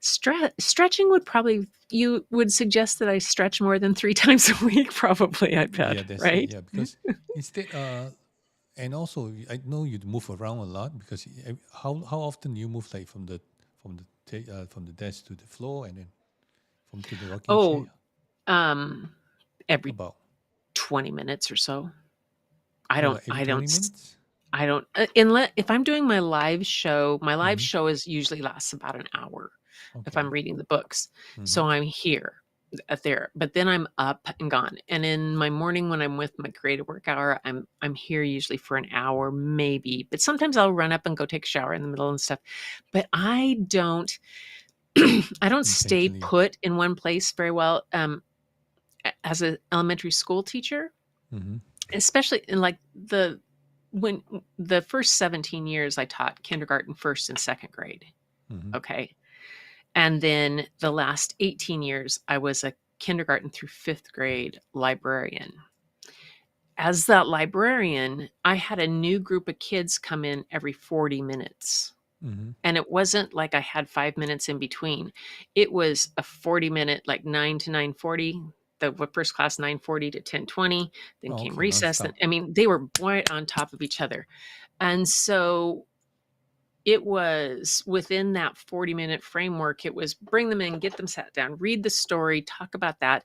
stretching would probably, you would suggest that I stretch more than 3 times a week, probably, I Yeah, bet, that's it. right? Yeah, because instead, and also I know you move around a lot because how often you move like from the desk to the floor and then from to the rocking Oh, chair um, every about 20 minutes or so. like every I don't, 20 minutes. unless if I'm doing my live Mm-hmm. show is usually lasts about an hour if I'm Okay. reading the books. Mm-hmm. So I'm here at there, but then I'm up and gone. And in my morning when I'm with my creative work hour, I'm here usually for an hour, maybe. But sometimes I'll run up and go take a shower in the middle and stuff. But I don't I don't stay Intentionally. put in one place very well. As an elementary school teacher, Mm-hmm. especially in like when the first 17 years I taught kindergarten, first and second grade. Mm-hmm. Okay. And then the last 18 years, I was a kindergarten through fifth grade librarian. As that librarian, I had a new group of kids come in every 40 minutes. Mm-hmm. And it wasn't like I had 5 minutes in between. It was a 40-minute, like 9 to 9:40. the first class 9:40 to 10:20, then Oh, came okay, recess. And nonstop. I mean, they were right on top of each other. And so it was within that 40-minute framework. It was bring them in, get them sat down, read the story, talk about that,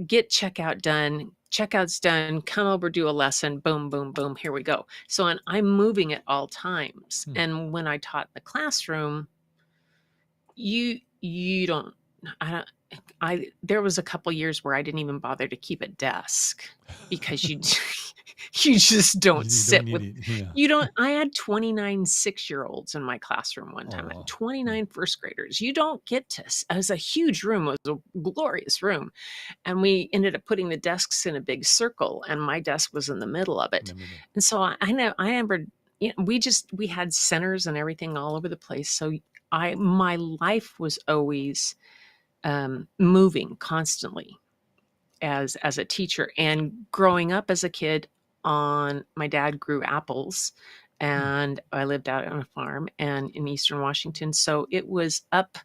get checkout done. Checkout's done, come over, do a lesson, boom, boom, boom, here we go. So I'm moving at all times. Hmm. And when I taught in the classroom, you don't I don't there was a couple years where I didn't even bother to keep a desk because you you just don't You don't sit need with it. Yeah. you don't I had 29 6-year-olds in my classroom one Oh, time. I had wow. 29 first graders. You don't get to it was a huge room. It was a glorious room. And we ended up putting the desks in a big circle, and my desk was in the middle of In it. the middle. And so I remember, we had centers and everything all over the place. So my life was always moving constantly as a teacher. And growing up as a kid, my dad grew apples, Hmm. and I lived out on a farm and in Eastern Washington. So it was up,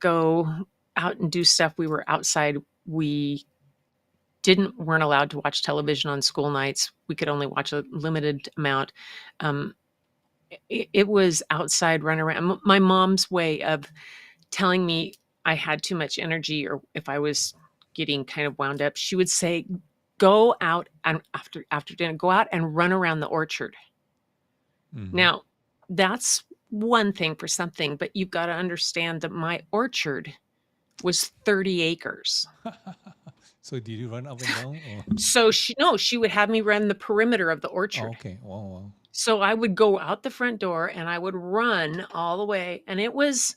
go out and do stuff. We were outside. We weren't allowed to watch television on school nights. We could only watch a limited amount. Um, it was outside, run around. My mom's way of telling me I had too much energy, or if I was getting kind of wound up, she would say, "Go out and after dinner, go out and run around the orchard." Mm-hmm. Now, that's one thing for something, but you've got to understand that my orchard was 30 acres. So did you run up and down? Or? So she would have me run the perimeter of the Oh, orchard. okay. Wow, wow. So I would go out the front door and I would run all the way. And it was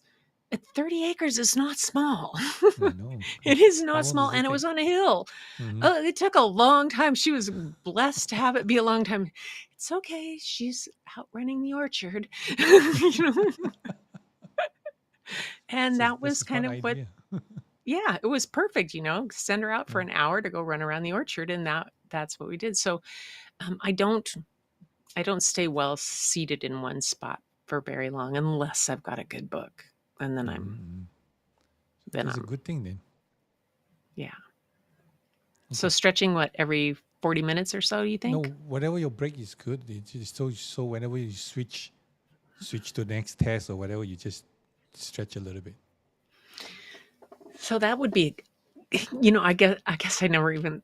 30 acres is not small. I know. It is How not long small. does it And it take? was on a hill. Mm-hmm. Oh, it took a long time. She was blessed to have it be a long time. It's okay. She's out running the orchard. you know? And that That's was a fun kind of what, idea. yeah, it was perfect. Send her out for Yeah. an hour to go run around the orchard. And that's what we did. So I don't stay well seated in one spot for very long unless I've got a good book. And then Mm-hmm. I'm Mm-hmm. So then that's a I'm good thing then. yeah. So Okay. stretching every 40 minutes or so, you No, think? whatever your break is good. It's just so whenever you switch to the next test or whatever, you just stretch a little bit. So that would be I guess I never even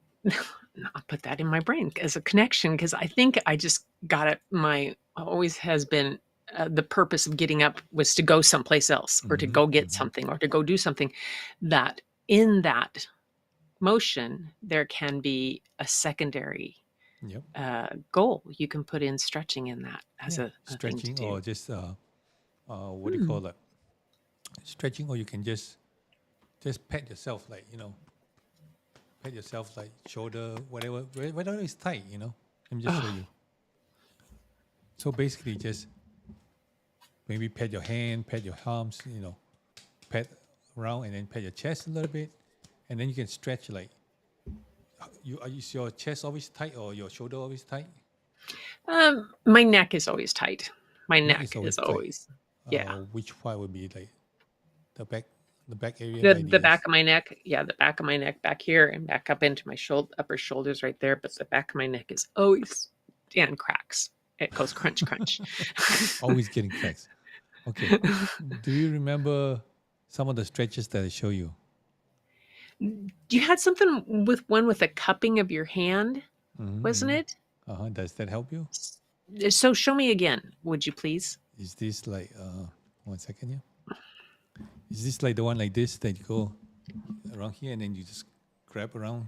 not put that in my brain as a connection, because I think I just got it. My always has been the purpose of getting up was to go someplace else, or to Mm-hmm. go get Mm-hmm. something, or to go do something. That in that motion, there can be a secondary Yep. goal. You can put in stretching in that as Yeah. a thing to Stretching do. or just what do you Hmm. call that? Stretching, or you can just pat yourself, like pat yourself like shoulder, whatever is tight. Let me just show Oh, you. So basically, just maybe pat your hand, pat your arms, pat around, and then pat your chest a little bit, and then you can stretch like is your chest always tight or your shoulder always tight? my neck is always tight. My Neck is neck always is tight. always, yeah. Which part would be like the back, the back area, The like the this? back of my neck, yeah, the back of my neck back here and back up into my upper shoulders right there. But the back of my neck is always and cracks. It goes crunch crunch. Always getting cracks. Okay. Do you remember some of the stretches that I show you? You had something with one with a cupping of your hand, wasn't Mm-hmm. it? Does that help you? So show me again, would you please? Is this like 1 second here? Is this like the one like this that you go around here and then you just grab around?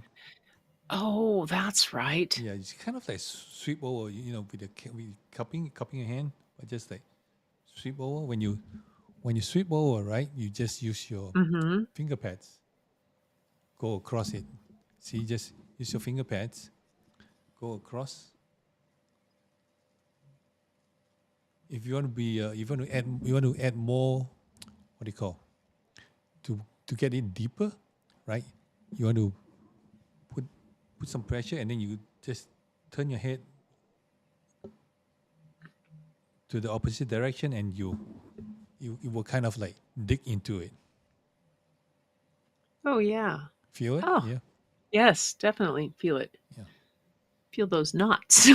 Oh, that's right. Yeah, it's kind of like sweep over, with with cupping your hand, but just like sweep over. When you sweep over, right, you just use your Mm-hmm. finger pads, go across it. See, just use your finger pads, go across. If you want to be, you want to add more. What do you call? To get it deeper, right? You want to put some pressure, and then you just turn your head to the opposite direction, and you will kind of like dig into it. Oh, yeah. Feel it? Oh, Yeah. yes, definitely feel it. Yeah. Feel those knots.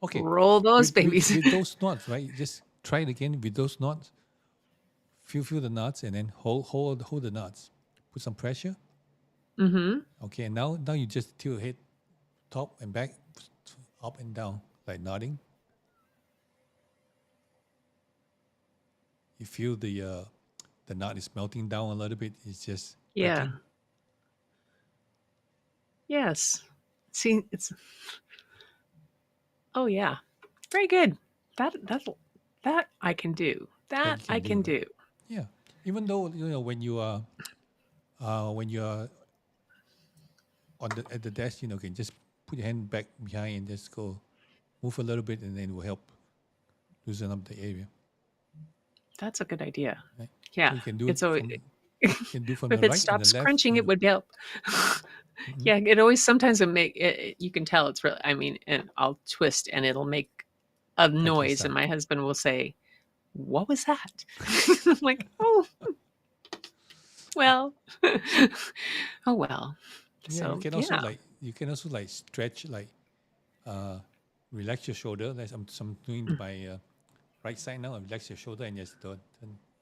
Okay. Roll those With, with, babies. with those knots, right? Just try it again with those knots. Feel the knots and then hold the knots. Put some pressure. Mm-hmm. Okay, and now you just tilt your head top and back, up and down, like nodding. You feel the knot is melting down a little bit. It's just Yeah. cracking. Yes. See, it's oh yeah. Very good. That I can do. That That you I can can do, right? do. Yeah. Even though when you are on at the desk, you can just put your hand back behind and just go move a little bit, and then it will help loosen up the area. That's a good idea. Right? So Yeah. you can do it It's always from the if it right and the stops left. crunching, it would help. Mhm. Yeah, it always sometimes it make it, you can tell it's really. I mean, and I'll twist and it'll make a Cracking noise, and sound. my husband will say, "What was that?" I'm like, "Oh, well, oh well." Yeah, you So can also yeah. stretch, like uh, relax your shoulder. Like I'm doing my right side now. Relax your shoulder and just turn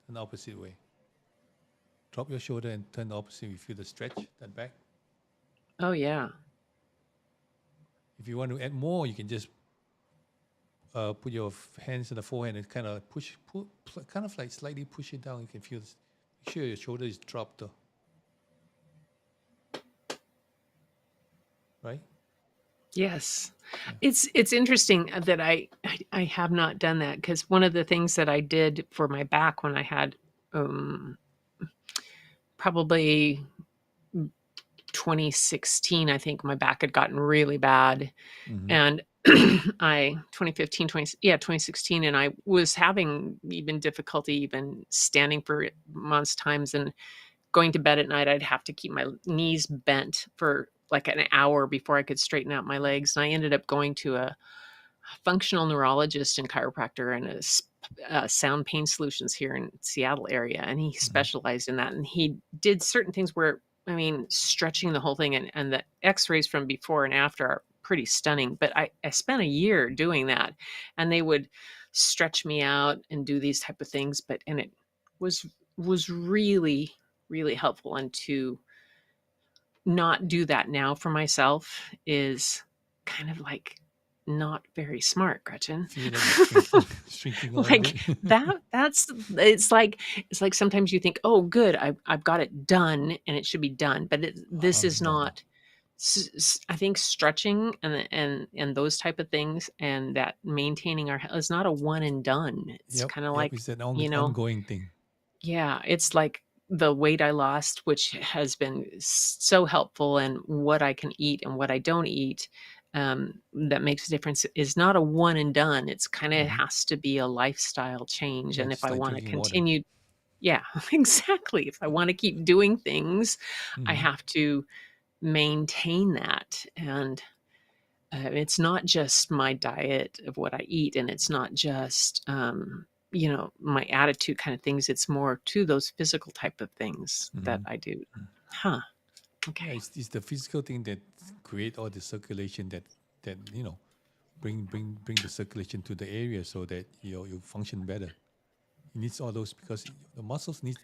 the opposite way. Drop your shoulder and turn the opposite. You feel the stretch that back. Oh yeah. If you want to add more, you can just put your hands on the forehead and kind of kind of like slightly push it down. You can feel this. Make sure your shoulder is dropped, though. Right? Yes. Yeah. It's interesting that I have not done that, because one of the things that I did for my back when I had um, probably 2016, I think my back had gotten really bad, Mm-hmm. and I 2015 20 yeah 2016, and I was having even difficulty even standing for months times, and going to bed at night, I'd have to keep my knees bent for like an hour before I could straighten out my legs. And I ended up going to a functional neurologist and chiropractor and sound pain solutions here in Seattle area. And he Mm-hmm. specialized in that. And he did certain things where, I mean, stretching the whole thing, and the x-rays from before and after are pretty stunning. But I spent a year doing that, and they would stretch me out and do these type of things. And it was really, really helpful. And to not do that now for myself is kind of like not very smart, Gretchen. Feel like you're shrinking, shrinking a little Like bit. that's it's like sometimes you think, oh good, I've got it done and it should be done, but this is No. not. I think stretching and those type of things, and that maintaining our health is not a one and done. It's Yep. kind of Yep. like, It's an you know, ongoing thing. yeah, it's like the weight I lost, which has been so helpful, and what I can eat and what I don't eat, that makes a difference, is not a one and done. It's kind of Mm-hmm. has to be a lifestyle change. Yeah, And if just I like want to drinking water. continue, yeah, exactly. If I want to keep doing things, I Mm-hmm. have to maintain that. And it's not just my diet of what I eat, and it's not just, my attitude kind of things. It's more to those physical type of things that Mm-hmm. I do. Huh. Yeah, Okay. it's the physical thing that create all the circulation that bring the circulation to the area so that you function better. It needs all those because the muscles needs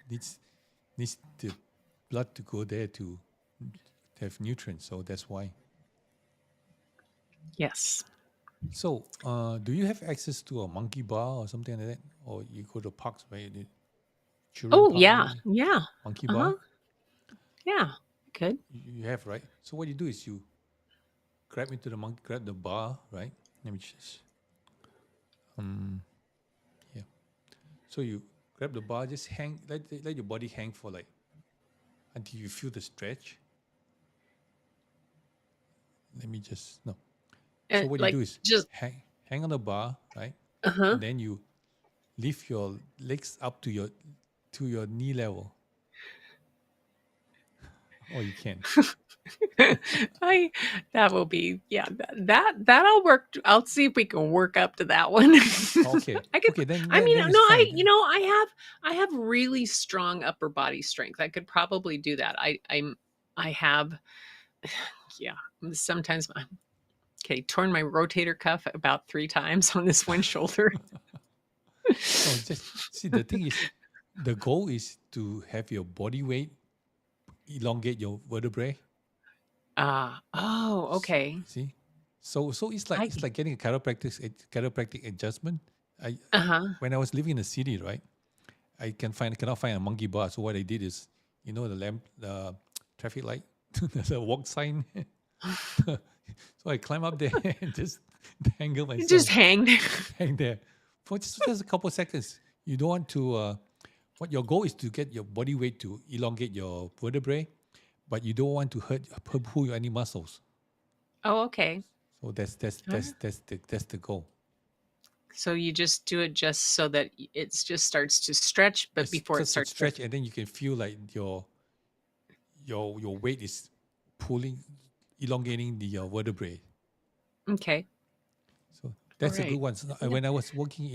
the blood to go there to have nutrients. So that's why. Yes. So, do you have access to a monkey bar or something like that, or you go to parks where the children Oh, park yeah. maybe Yeah. monkey Uh huh. bar? Yeah. Good. You have, right? So what you do is you grab the bar, right? Let me just yeah. So you grab the bar, just hang, let your body hang for like until you feel the stretch. Let me just no. So And what you like do is just, hang on the bar, right? uh huh. And then you lift your legs up to your knee level. or you can. I that will be that'll work. I'll see if we can work up to that one. Okay, I could okay, then I then, mean then no it's I fine. you know I have really strong upper body strength. I could probably do that. I have yeah sometimes okay torn my rotator cuff about 3 times on this one shoulder. No, just see, the thing is, the goal is to have your body weight elongate your vertebrae. Oh okay. See, so I it's like getting a chiropractic adjustment. I uh-huh. When I was living in the city, right, cannot find a monkey bar. So what I did is, the traffic light, there's a walk sign. So I climb up there and just dangle You just myself, hang there. hang there for just a couple of seconds. You don't want to. What your goal is to get your body weight to elongate your vertebrae, but you don't want to pull any muscles. Oh okay. So that's the goal. So you just do it just so that it just starts to stretch, but It's before it just a starts to stretch, and then you can feel like your weight is pulling, elongating the vertebrae. okay. So All that's a good right. one. So, Yeah. when I was working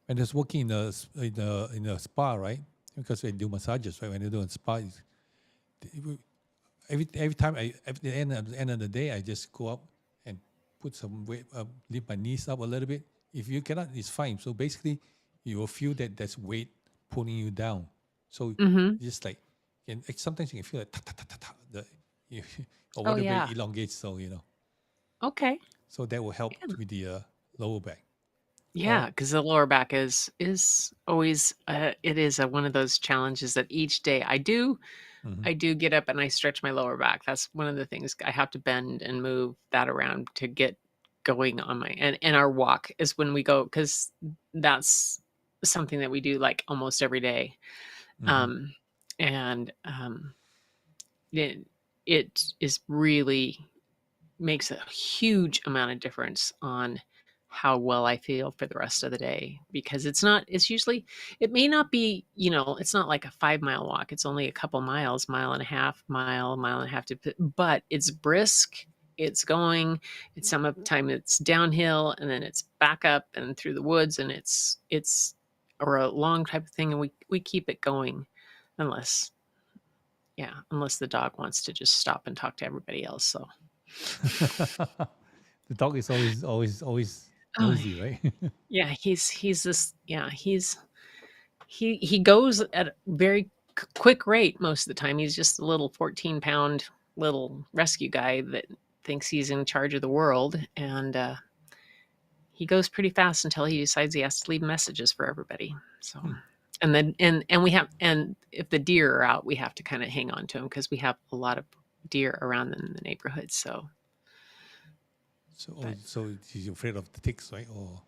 when I was working in a spa, right? Because I do massages, right? When I do a spa, every time at the end of the day, I just go up and put some weight, lift my knees up a little bit. If you cannot, it's fine. So basically, you will feel that there's weight pulling you down. So Mhm. just like, and sometimes you can feel like ta ta ta ta ta, you, or Oh vertebrae yeah. elongates. So Okay. so that will help Yeah. with the lower back. Yeah, Or because the lower back is always it is one of those challenges that each day mhm, I do get up and I stretch my lower back. That's one of the things I have to bend and move that around to get going on my and our walk is when we go because that's something that we do like almost every day. mhm. Um, and it it is really makes a huge amount of difference on how well I feel for the rest of the day because it's usually it may not be, it's not like a 5 mile walk. It's only a couple miles, mile and a half, mile and a half but it's brisk. It's going, it's some of the time it's downhill and then it's back up and through the woods and it's or a long type of thing and we keep it going unless unless the dog wants to just stop and talk to everybody else. So The dog is always oh, nosy, right? yeah, he's this he goes at a very quick rate most of the time. He's just a little 14-pound little rescue guy that thinks he's in charge of the world, and he goes pretty fast until he decides he has to leave messages for everybody. So, Hmm. and then and we have and if the deer are out, we have to kind of hang on to him because we have a lot of deer around in the neighborhood. So, but So he's afraid of the ticks, right? Or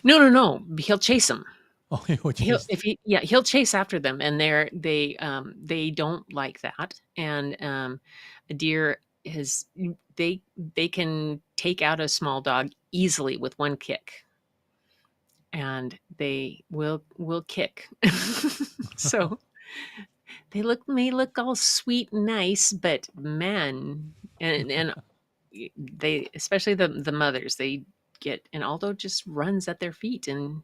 no, he'll chase them. oh, he will He'll chase. if he yeah, he'll chase after them, and they don't like that, and, a deer is they can take out a small dog easily with one kick, and they will kick. So, they may look all sweet and nice, but man, and they especially the mothers, they get and Aldo just runs at their feet, and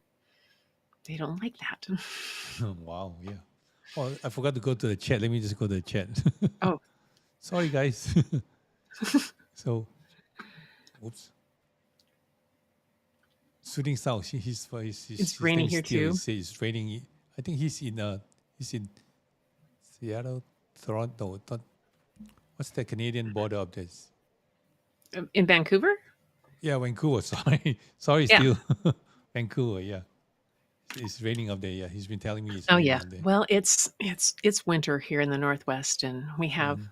they don't like that. Wow, yeah. Oh, I forgot to go to the chat. Let me just go to the chat. Oh. Sorry, guys. So, oops. Shooting South. It's His name raining is here Steele. He too. says it's raining. I think he's in Seattle, Toronto. What's the Canadian border of this? In Vancouver? Yeah, Vancouver. Sorry, Yeah. Steele. Vancouver. Yeah, it's raining up there. Yeah, he's been telling me it's Oh, raining yeah. up there. Well, it's winter here in the Northwest, and we have Mhm,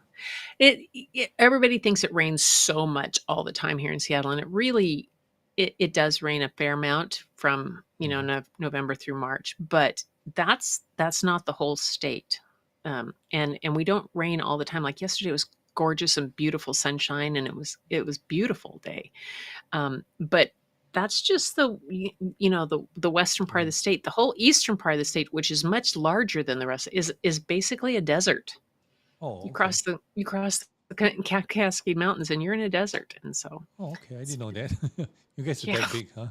everybody thinks it rains so much all the time here in Seattle, and it really it does rain a fair amount from, mhm, November through March, but that's not the whole state. And we don't rain all the time. Like yesterday was gorgeous and beautiful sunshine, and it was beautiful day. But that's just the western part of mhm. the state. The whole eastern part of the state, which is much larger than the rest, is basically a desert. Oh, You okay. cross the Cascade Mountains, and you're in a desert, and so Oh, okay. I it's, didn't know that. You guys are yeah, that big, huh?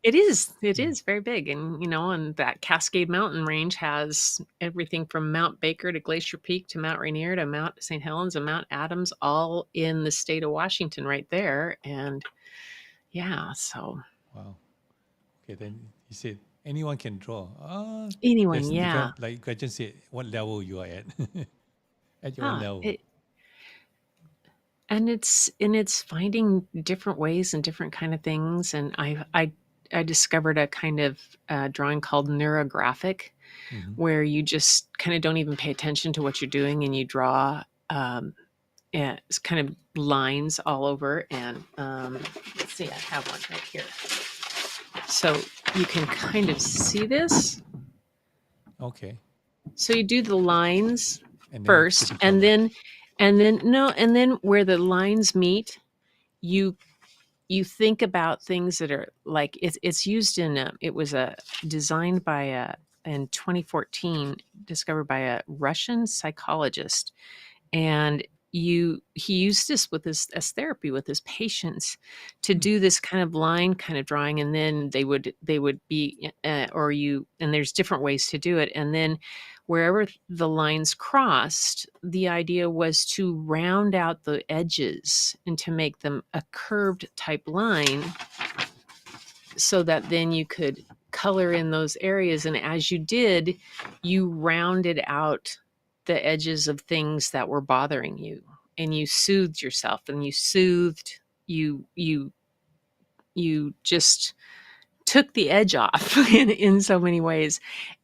it is. It Mm. is very big, and that Cascade Mountain range has everything from Mount Baker to Glacier Peak to Mount Rainier to Mount St. Helens and Mount Adams, all in the state of Washington, right there. And yeah, so Wow. Okay, then he said anyone can draw. anyone, There's yeah, different, like Gretchen said, what level you are at, at your own ah, level. it, and it's finding different ways and different kind of things. And I discovered a kind of drawing called neurographic, Mm-hmm. where you just kind of don't even pay attention to what you're doing, and you draw it's kind of lines all over. And let's see, I have one right here, so you can kind of see this. Okay, So you do the lines and then you put first, the and color. then where the lines meet, you you think about things that are like it's used in it was designed by a in 2014, discovered by a Russian psychologist. And he used this with his as therapy with his patients, to Hmm. do this kind of line kind of drawing. And then they would be or you and there's different ways to do it. And then wherever the lines crossed, the idea was to round out the edges and to make them a curved type line, so that then you could color in those areas. And as you did, you rounded out the edges of things that were bothering you, and you soothed yourself, and you just took the edge off in so many ways.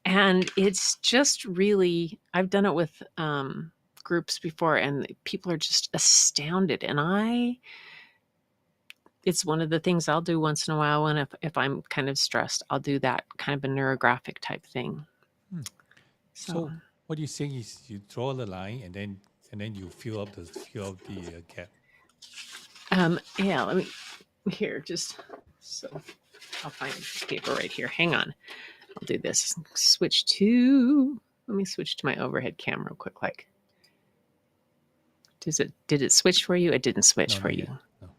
And it's just really, I've done it with groups before, and people are just astounded. And it's one of the things I'll do once in a while when if I'm kind of stressed, I'll do that kind of a neurographic type thing. Hmm. So, So what you're saying is you draw the line and then you fill up the gap. yeah, let me here just so I'll find a piece of paper right here. Hang on, I'll do this. Let me switch to my overhead camera real quick. Like, did it switch for you? It didn't switch No, for not you. yet. No.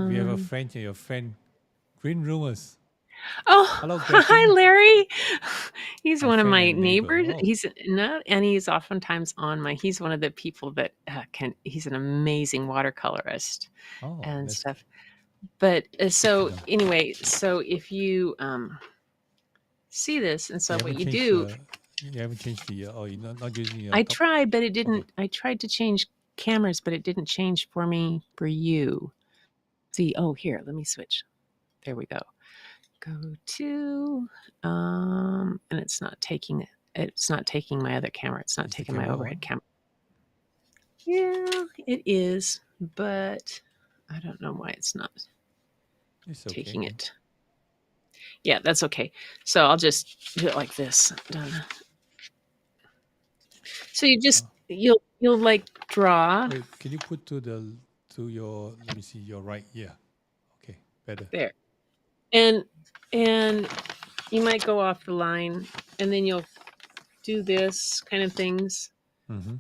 We have a Um. friend here, your friend, Green Rumors. Oh, Hello, hi, Gretchen. Larry. He's My one of friend my and neighbor. neighbors. Oh, He's not, and he's oftentimes on my. He's one of the people that He's an amazing watercolorist oh, and that's stuff. But good to so know. anyway, so if you see this, and so what you do, You haven't changed the, oh, you're not using your I top. tried, but it Okay. didn't. I tried to change cameras, but it didn't change for me for you. See, oh here, let me switch. There we go. Go to and it's not taking it. It's not taking my other camera. It's not Is the taking my camera overhead on? camera. Yeah, it is, but I don't know why it's not It's okay taking then. it. Yeah, that's okay. So I'll just do it like this. Done. So Oh. you'll like draw Wait, can you put to your, let me see, your right? Yeah. Okay, better. there. And you might go off the line, and then you'll do this kind of things. Mm-hmm.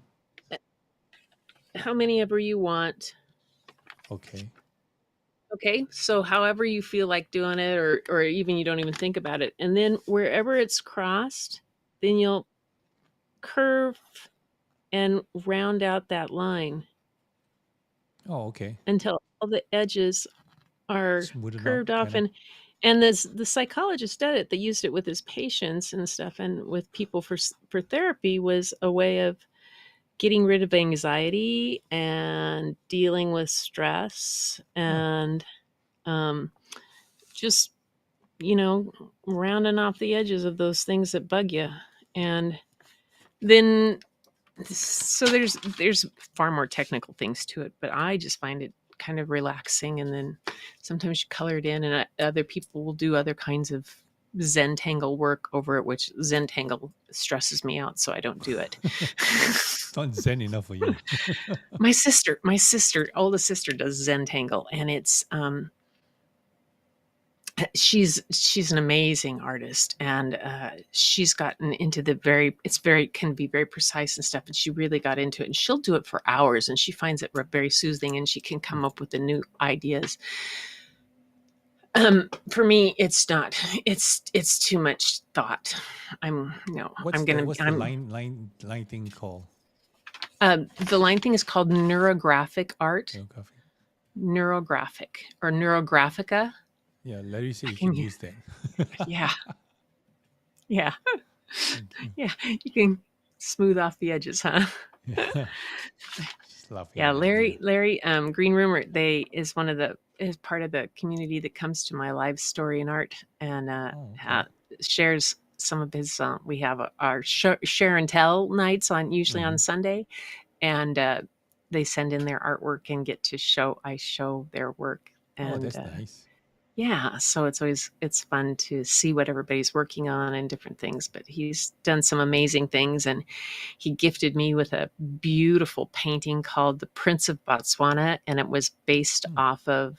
How many ever you want. Okay. Okay, so however you feel like doing it, or even you don't even think about it. And then wherever it's crossed, then you'll curve and round out that line Oh, okay. until all the edges are Smooth it out, curved off. kind of. And the psychologist did it. They used it with his patients and stuff, and with people for therapy, was a way of getting rid of anxiety and dealing with stress, Oh, and um, just rounding off the edges of those things that bug you. And then so there's far more technical things to it, but I just find it kind of relaxing. And then sometimes you color it in, and other people will do other kinds of Zentangle work over it, which Zentangle stresses me out, so I don't do it. it's not zen enough for you. My sister, oldest sister, does Zentangle, and she's an amazing artist, and she's gotten into the very it's very can be very precise and stuff, and she really got into it, and she'll do it for hours, and she finds it very soothing, and she can come up with the new ideas. For me, it's not. It's too much thought. I'm no. What's I'm the gonna. what's the I'm. line thing called? The line thing is called neurographic art, Geography. neurographic or neurographica. Yeah, Larry said I you can. can use that. Yeah, yeah, Okay. yeah. You can smooth off the edges, huh? Yeah. Just laughing Yeah, at that. Yeah. Larry, Green Rumor, they is part of the community that comes to my live story and art, and Oh, okay. shares some of his. We have our share and tell nights on usually on Mm-hmm. Sunday, and they send in their artwork and get to show. I show their work, Oh, and that's nice. yeah, so it's fun to see what everybody's working on and different things. But he's done some amazing things, and he gifted me with a beautiful painting called The Prince of Botswana, and it was based Hmm. off of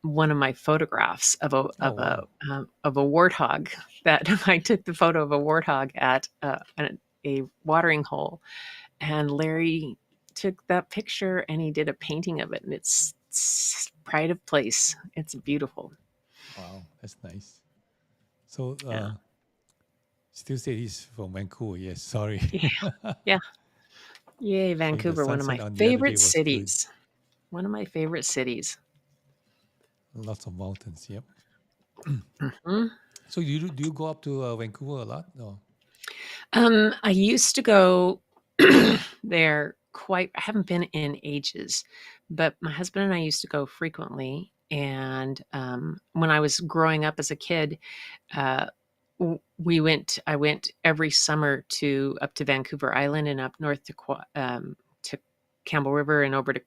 one of my photographs of Oh, wow. a warthog that I took the photo of a warthog at a watering hole, and Larry took that picture and he did a painting of it, and it's pride of place. It's beautiful. Wow, that's nice. So, Yeah, still say he's from Vancouver. Yes, sorry. yeah, yeah. Yay, Saying the Vancouver, one of sunset my on the other day favorite was good. cities. One of my favorite cities. Lots of mountains. Yep. Mhm. So, do you go up to Vancouver a lot? No. I used to go there quite. I haven't been in ages, but my husband and I used to go frequently. And when I was growing up as a kid, uh, we went. I went every summer to up to Vancouver Island and up north to Campbell River and over to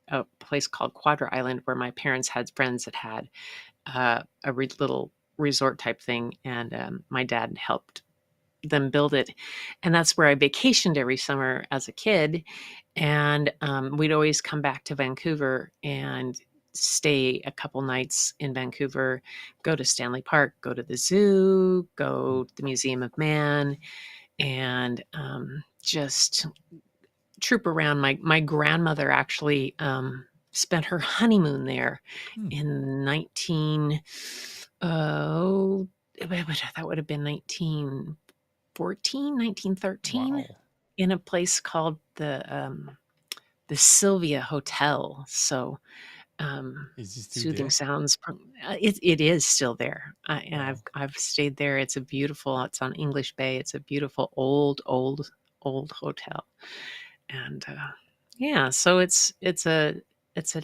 a place called Quadra Island, where my parents had friends that had little resort type thing, and my dad helped them build it. And that's where I vacationed every summer as a kid. And we'd always come back to Vancouver and stay a couple nights in Vancouver, go to Stanley Park, go to the zoo, Mm. go to the Museum of Man, and just troop around. My grandmother actually spent her honeymoon there Hmm. in 19, oh, that would have been 1913, Wow. in a place called the Sylvia Hotel. So, Is he still soothing there? sounds. It is still there. And Wow. I've stayed there. It's a beautiful. It's on English Bay. It's a beautiful old hotel. And yeah, so it's a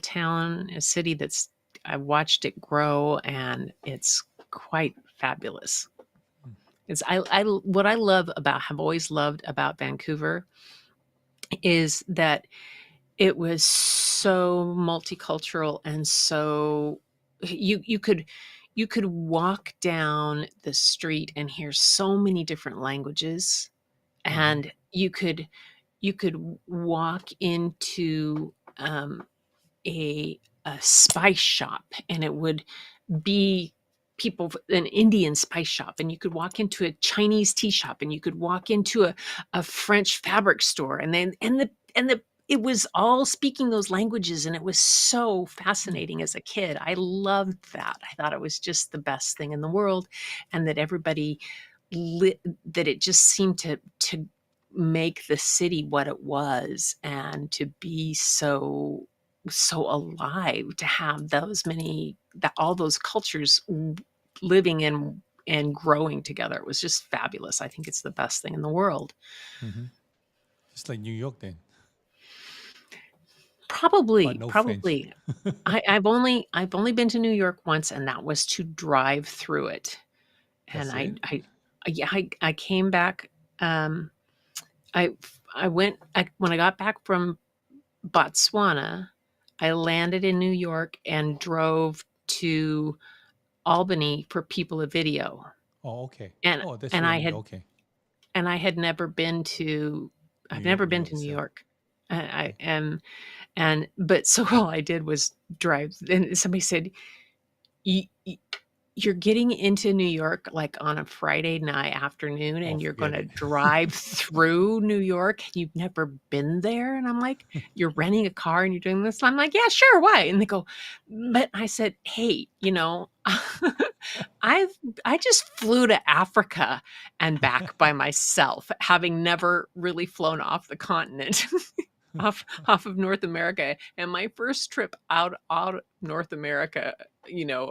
town, a city that's I watched it grow, and it's quite fabulous. Hmm. It's I what I love about have always loved about Vancouver is that it was so multicultural, and so you could walk down the street and hear so many different languages, Mm-hmm. and you could walk into a spice shop, and it would be an Indian spice shop, and you could walk into a Chinese tea shop, and you could walk into a French fabric store, and the it was all speaking those languages, and it was so Hmm. fascinating as a kid. I loved that. I thought it was just the best thing in the world, and that that it just seemed to make the city what it was, and to be so alive, to have all those cultures living and growing together. It was just fabulous. I think it's the best thing in the world. Mm-hmm. Just like New York then, but Probably, no French. probably. I've only been to New York once, and that was to drive through it. And That's it. yeah, I came back. Um, I when I got back from Botswana, I landed in New York and drove to Albany for People of Video. Oh, okay. And Oh, that's and what I I mean. had Okay. and I had never been to New I've York, never New been York to New itself. York. I Okay. am and but so all I did was drive, and somebody said, y- y- you're getting into New York like on a Friday night afternoon, Oh, and you're going forget to it. drive through New York. You've never been there. And I'm like, you're renting a car and you're doing this. I'm like, yeah, sure. Why? And they go, but I said, hey, I just flew to Africa and back by myself, having never really flown off the continent. off of North America, and my first trip out of North America,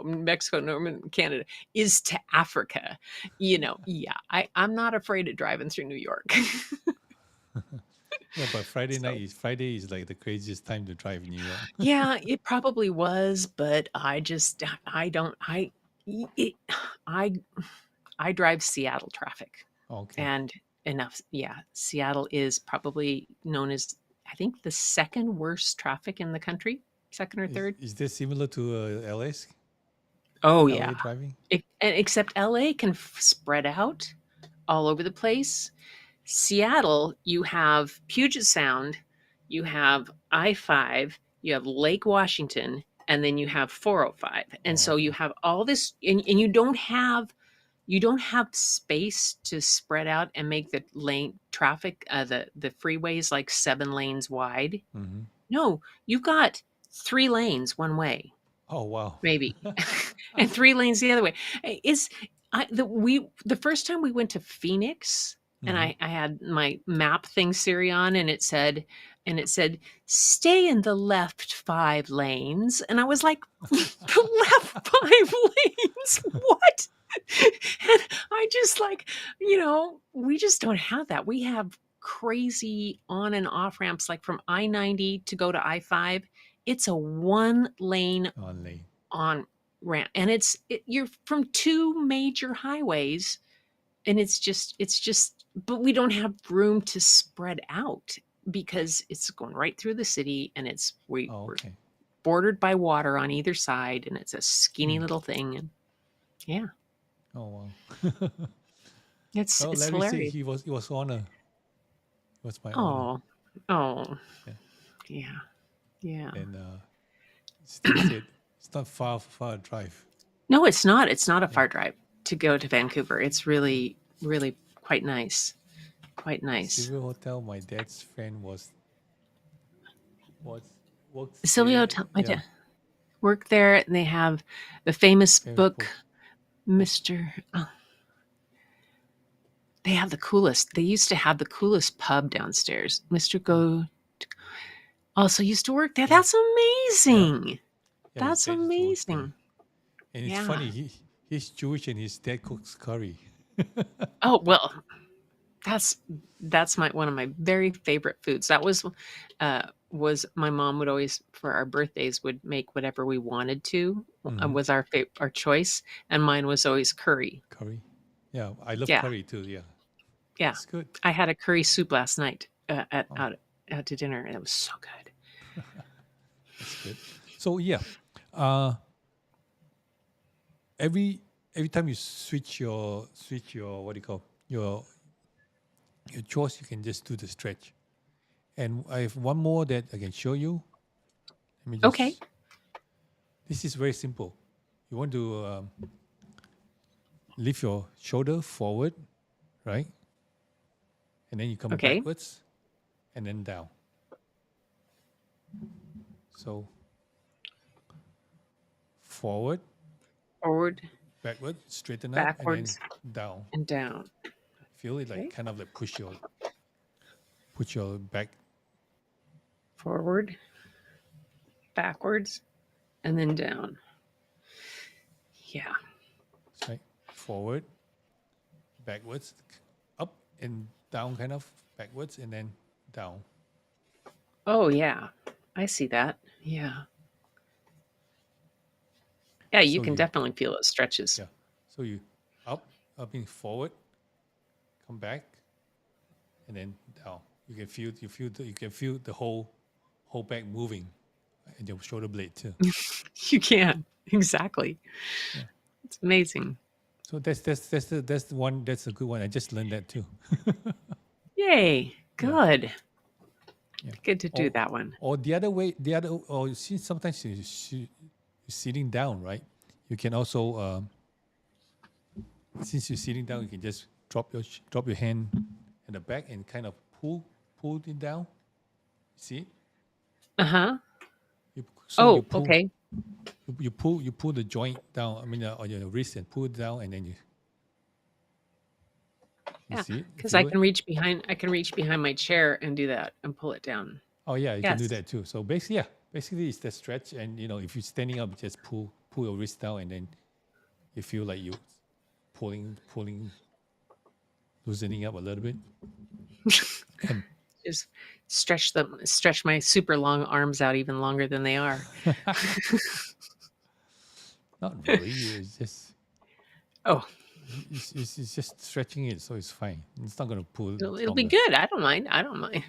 Mexico, Canada, is to Africa. Yeah, I'm not afraid of driving through New York. Yeah, but So Friday is like the craziest time to drive in New York. yeah, it probably was, but I don't it, I I drive Seattle traffic, Okay. and enough. Yeah, Seattle is probably known as, I think, the second worst traffic in the country, second or third. Is this similar to LS Oh LA yeah. driving? And except LA can spread out all over the place. Seattle, you have Puget Sound, you have I-5, you have Lake Washington, and then you have 405. And Oh, so you okay. have all this, and you don't have space to spread out and make the lane traffic, the freeways like 7 lanes wide. Mm-hmm. No, you've got 3 lanes one way, Oh, wow. maybe, and 3 lanes the other way. Is the first time we went to Phoenix, and Mm-hmm. I had my map thing Siri on, and it said stay in the left 5 lanes, and I was like, the left 5 lanes, what? And I just like, we just don't have that. We have crazy on and off ramps, like from I-90 to go to I-5. It's a 1 lane On lane. on ramp, and you're from 2 major highways, and it's just but we don't have room to spread out because it's going right through the city, and Oh, we're okay. bordered by water on either side, and it's a skinny Mm. little thing. And yeah, Oh, wow. Well, it's Larry said hilarious. it was honor. It was my honor. Oh, oh, Yeah. yeah, yeah. And Steve said it's not far a drive. No, it's not a Yeah. far drive to go to Vancouver. It's really, really quite nice. Quite nice. Silver Hotel, my dad's friend was works Silvio, there. my Yeah. dad worked there, and they have the famous Famous book, book. Mr. Oh, they have the coolest. They used to have the coolest pub downstairs. Mr. Oh, Go also used to work there. yeah. That's Yeah. amazing. Yeah, his That's dad used to work there. amazing. And it's Yeah. funny, he's Jewish and his dad cooks curry. Oh, well, That's that's one of my very favorite foods. That was my mom would always, for our birthdays, would make whatever we wanted to, Mm-hmm. was our choice, and mine was always curry. Curry. Yeah, I love Yeah, curry too. Yeah, yeah. it's good. I had a curry soup last night, Oh, out to dinner, and it was so good. that's good. So yeah, uh, every time you switch your what do you call your chores, you can just do the stretch. And I have one more that I can show you. Let me Okay, just. This is very simple. You want to lift your shoulder forward, right? And then you come okay. backwards and then down. So forward, Forward, backward, straighten up, and then backwards, down. and down. Feel it like Okay. kind of like put your back. Forward, backwards, and then down. Yeah. Right? Forward, backwards, up and down, kind of backwards and then down. Oh yeah. I see that. Yeah. Yeah, you So can you, definitely feel those stretches. yeah. So you up and forward, come back, and then down. You can feel the whole back moving, and your shoulder blade too. You can. Exactly. Yeah. It's amazing. So that's the one that's a good one. I just learned that too. Yay. Yeah. Good. Yeah. Good to do that one. Or the other way, or since sometimes you're sitting down, right? You can also, since you're sitting down, you can just drop your hand at the back and kind of pull it down. See it? Uh-huh. So you Oh, pull okay. you pull the joint down. I mean, on your wrist and pull it down, and then you Yeah, see it. You because feel it. I can reach behind my chair and do that and pull it down. Oh yeah, you can do Yes. that too. So basically, yeah, basically it's the stretch, and if you're standing up, just pull your wrist down, and then you feel like you pulling, loosening up a little bit. And Just stretch my super long arms out even longer than they are. not really. It's just Oh, it's just stretching it, so it's fine. It's not gonna pull it'll be longer. good. I don't mind. I don't mind.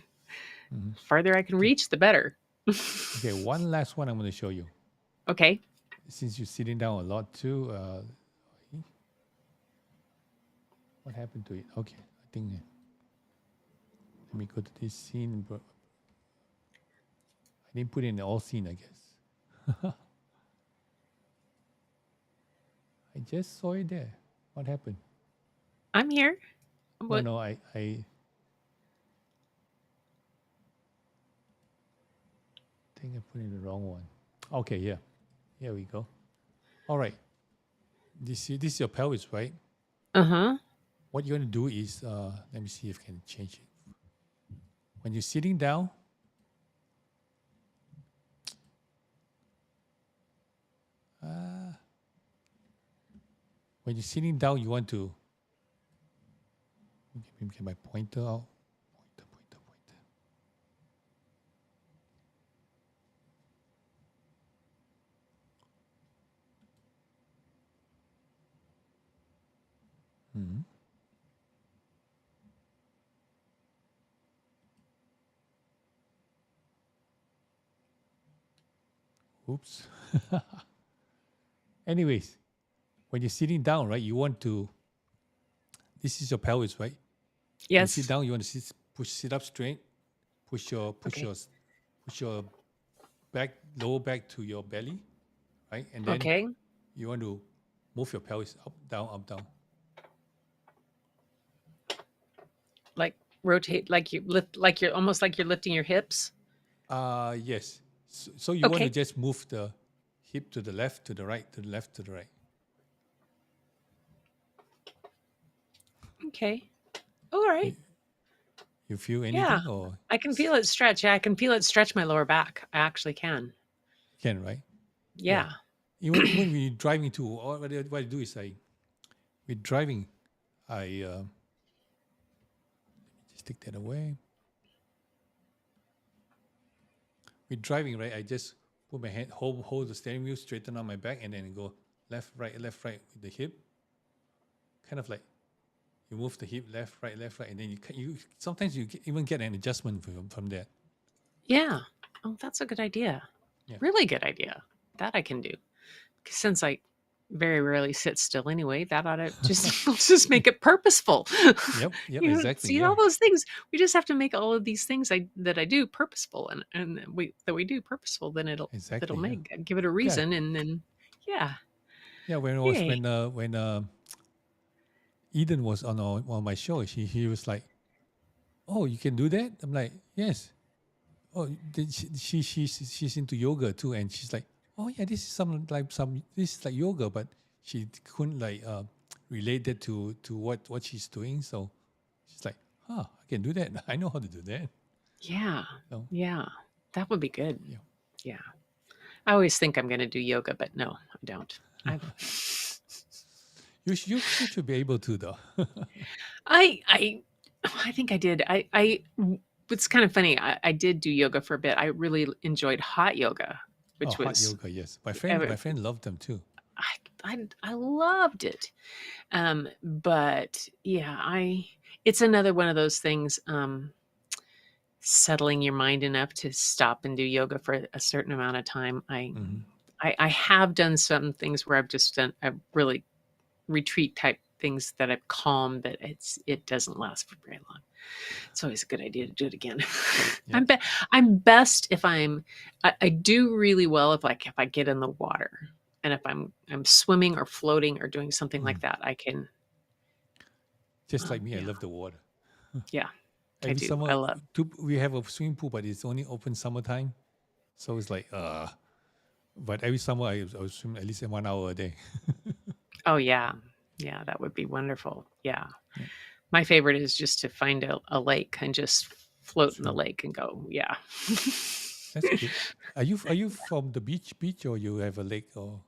Mhm. Farther I can Okay. reach, the better. Okay. One last one I'm gonna show you. Okay. Since you're sitting down a lot too, what happened to it? Okay, I think. Let me go to this scene. But I didn't put it in the all scene, I guess. I just saw it there. What happened? I'm here. No, What? no, I think I put in the wrong one. Okay, yeah. Here we go. All right. This is your pelvis, right? Uh-huh. What you're going to do is, let me see if I can change it. When you're sitting down, you want to let me get my pointer out. Pointer. Hmm. Oops. Anyways, when you're sitting down, right, you want to, this is your pelvis, right? When you sit Yes. down, you want to sit up straight, push your Okay. back, lower back to your belly, right? And then Okay. you want to move your pelvis up, down, up, down. Like rotate, like you lift, like you're almost like you're lifting your hips. Yes. So you want to Okay. just move the hip to the left, to the right, to the left, to the right. Okay. All right. You, you feel Yeah. anything or I can feel it stretch. Yeah, I can feel it stretch my lower back. I actually can. can, right? Yeah. Yeah. Even when you're driving too, what I do is with driving, I just take that away. With driving, right, I just put my hand, hold the steering wheel, straighten on my back, and then go left, right with the hip. Kind of like you move the hip left, right, and then you sometimes you even get an adjustment from that. Yeah. Oh, that's a good idea. Yeah. Really good idea. That I can do. Since I very rarely sit still anyway, that ought to just let's just make it purposeful. Yep. Exactly. See Yeah. all those things. We just have to make all of these things that I do purposeful, and we do purposeful. Then it'll Exactly. Yeah. give it a Yeah. reason, and then yeah, Yeah. When it was yay, when Eden was on my show, he was like, "Oh, you can do that." I'm like, "Yes." Oh, she's into yoga too, and she's like, "Oh yeah, this is this is like yoga," but she couldn't like relate that to what she's doing. So she's like, "Huh, I can do that. I know how to do that." yeah, So yeah. That would be good. yeah, Yeah, I always think I'm going to do yoga, but no, I don't. you should be able to though. I I I think I did. It's kind of funny. I did do yoga for a bit. I really enjoyed hot yoga, Oh, which hot was yoga, yes. uh, My friend loved them too. I loved it. But yeah, I it's another one of those things. Settling your mind enough to stop and do yoga for a certain amount of time. Hmm. I have done some things where I've just done a really retreat type things that I've calmed, but it doesn't last for very long. It's always a good idea to do it again. Yeah. I'm best if I do really well if I get in the water. And if I'm swimming or floating or doing something like that, I can. Just like me, I Yeah, love the water. yeah, I Every do. summer, I love. we have a swimming pool, but it's only open summertime. So it's like, but every summer I will swim at least 1 hour a day. Oh yeah, yeah, that would be wonderful. Yeah, Yeah, my favorite is just to find a lake and just float in the swim. lake and go. Yeah. That's good. Are you from the beach or you have a lake or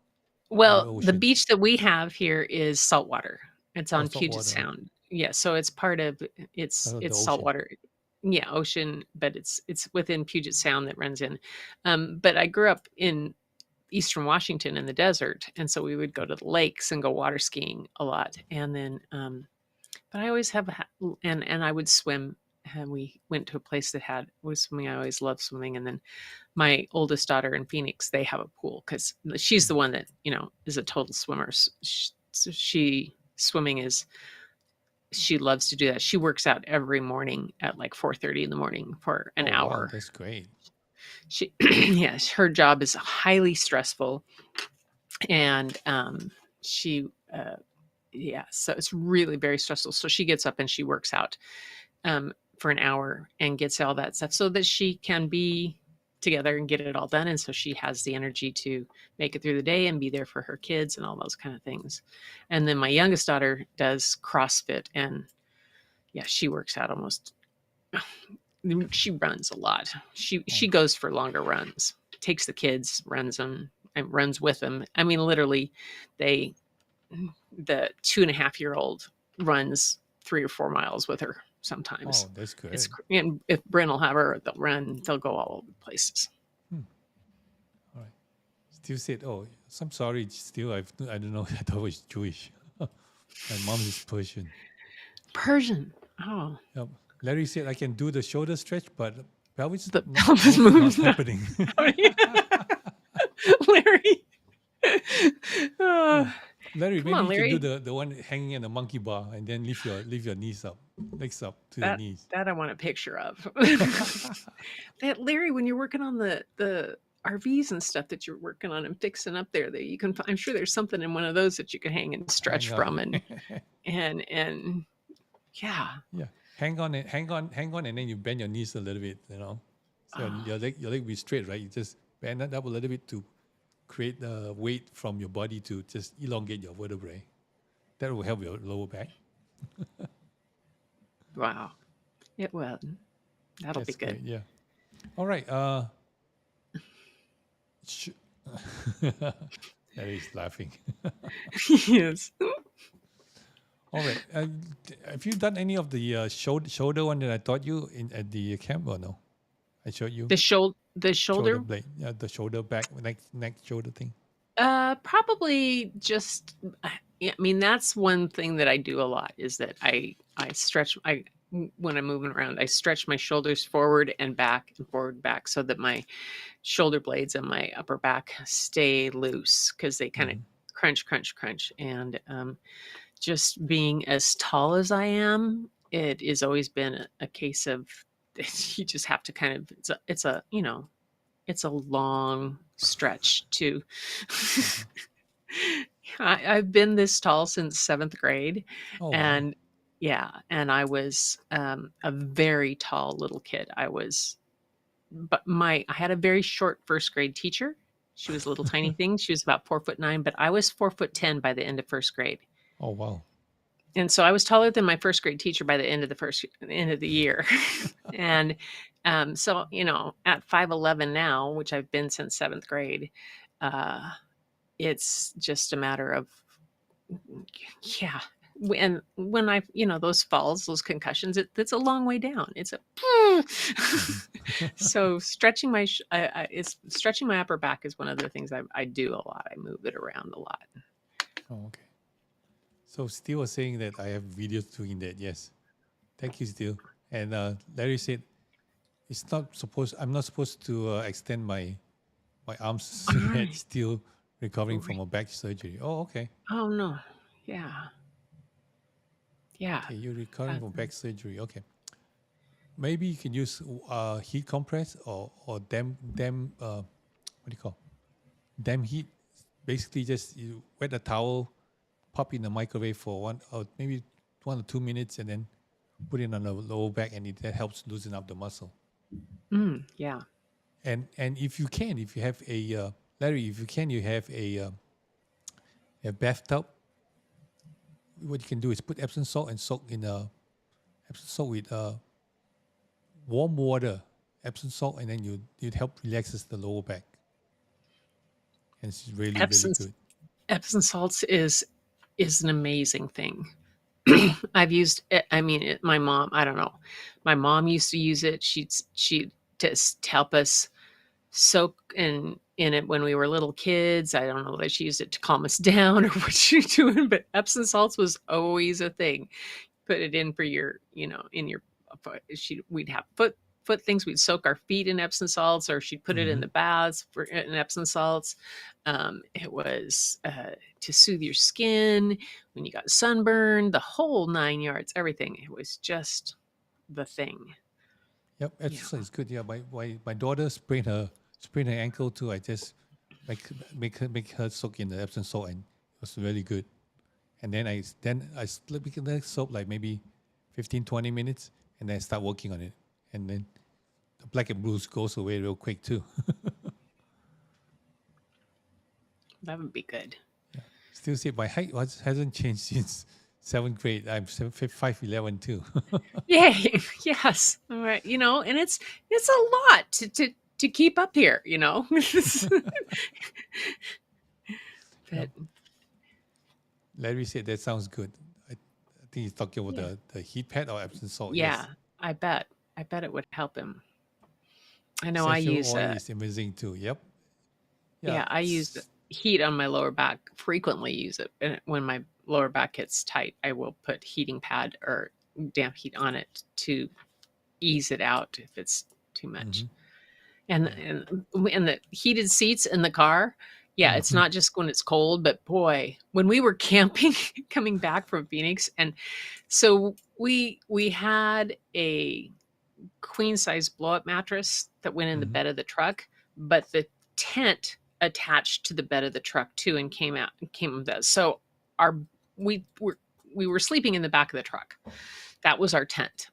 the Well, the ocean? beach that we have here is saltwater. It's Oh, on salt Puget water. Okay. Sound. Yeah, so it's part of Part of the it's ocean. saltwater. Yeah, ocean, but it's within Puget Sound that runs in. But I grew up in Eastern Washington in the desert, and so we would go to the lakes and go water skiing a lot. And then, but I always and I would swim. And we went to a place that was swimming. I always loved swimming. And then my oldest daughter in Phoenix, they have a pool because she's Mm. the one that, is a total swimmer. So swimming is, she loves to do that. She works out every morning at like 4:30 in the morning for an Oh wow, hour. that's great. She, yes, her job is highly stressful. And she, yeah, so it's really very stressful. So she gets up and she works out for an hour and gets all that stuff so that she can be together and get it all done. And so she has the energy to make it through the day and be there for her kids and all those kind of things. And then my youngest daughter does CrossFit, and yeah, she works out almost, she runs a lot. She Okay. goes for longer runs, takes the kids, runs them and runs with them. I mean, literally, they the 2.5-year-old runs 3 or 4 miles with her sometimes. Oh, that's good. And if Bryn will have her, they'll go all over places. Hmm. All right. Still said, oh, I'm sorry. Still, I don't know. I thought it was Jewish. My mom is Persian. Persian. Oh, Yep. Larry said I can do the shoulder stretch, but pelvis the not pelvis not, not moves now. happening. Larry. Yeah. Uh, Larry, come maybe on, you can do Larry. the one hanging in the monkey bar and then lift your knees up, legs up to the That knees. that I want a picture of. That Larry, when you're working on the RVs and stuff that you're working on and fixing up there, that you can. I'm sure there's something in one of those that you can hang and stretch Hang on. from, and yeah. Yeah. Hang on, and then you bend your knees a little bit, So Oh, your leg will be straight, right? You just bend it up a little bit to create the weight from your body to just elongate your vertebrae. That will help your lower back. wow. It will. That'll be That's good. great. Yeah. All right. Sh- Larry's laughing. Yes. All right. Have you done any of the shoulder one that I taught you at the camp or no? I showed you The shoulder shoulder. blade. Yeah, the shoulder back, neck shoulder thing. Probably just. Yeah, I mean, that's one thing that I do a lot is that I stretch. When I'm moving around, I stretch my shoulders forward and back and forward and back so that my shoulder blades and my upper back stay loose because they kind of Mm-hmm. crunch, crunch, crunch. And just being as tall as I am, it has always been a case of you just have to kind of it's a long stretch to. Uh-huh. I've been this tall since 7th grade, Oh wow. and yeah, and I was a very tall little kid. I had a very short first grade teacher. She was a little tiny thing. She was about 4'9", but I was 4'10" by the end of first grade. Oh wow. And so I was taller than my first grade teacher by the end of the year. And so, at 5'11" now, which I've been since 7th grade, uh, it's just a matter of, yeah. And when those falls, those concussions, it's a long way down. It's a, Mm-hmm. so stretching my upper back is one of the things I do a lot. I move it around a lot. Oh, okay. So Steve was saying that I have videos doing that. Yes. Thank you, Steve. And Larry said I'm not supposed to extend my arms yet. Right. Still recovering from a back surgery. Oh, okay. Oh no. Yeah. Yeah. Okay, you're recovering That, from back surgery. Okay. Maybe you can use heat compress or damp what do you call damp heat basically just you wet a towel, pop in the microwave for maybe 1 or 2 minutes, and then put it on the lower back, and that helps loosen up the muscle. Yeah. And if you have a Larry, if you can, you have a bathtub. What you can do is put Epsom salt and soak in Epsom salt with warm water, Epsom salt, and then you'd help relaxes the lower back, and it's really really Epsom good. Epsom salts is an amazing thing. I've used it. I mean, my mom, I don't know. My mom used to use it. She'd just help us soak in it when we were little kids. I don't know that she used it to calm us down or what she was doing, but Epsom salts was always a thing. Put it in for your, in your, we'd have foot things. We'd soak our feet in Epsom salts, or she'd put it in the baths in Epsom salts. It was to soothe your skin when you got sunburned, the whole 9 yards, everything. It was just the thing. Yep, Epsom salt is good. Yeah, my daughter sprained her ankle too. I just make her soak in the Epsom salt, and it was really good. And then I make the soap like maybe 15-20 minutes, and then I start working on it, and then the black and blues goes away real quick too. That would be good. Yeah. Still say my height hasn't changed since 7th grade. I'm 5'11" too. Yeah. Yes. All right. And it's a lot to keep up here. But Larry said that sounds good. I think he's talking about the heat pad or Epsom salt. Yeah, Yes. I bet it would help him. I know Essential I use oil is amazing too. Yep. Yeah, I use heat on my lower back, frequently use it. And when my lower back gets tight, I will put heating pad or damp heat on it to ease it out if it's too much. And the heated seats in the car, it's not just when it's cold, but boy, when we were camping coming back from Phoenix, and so we had a queen size blow up mattress that went in the bed of the truck, but the tent attached to the bed of the truck too, and came with that. So we were sleeping in the back of the truck. That was our tent.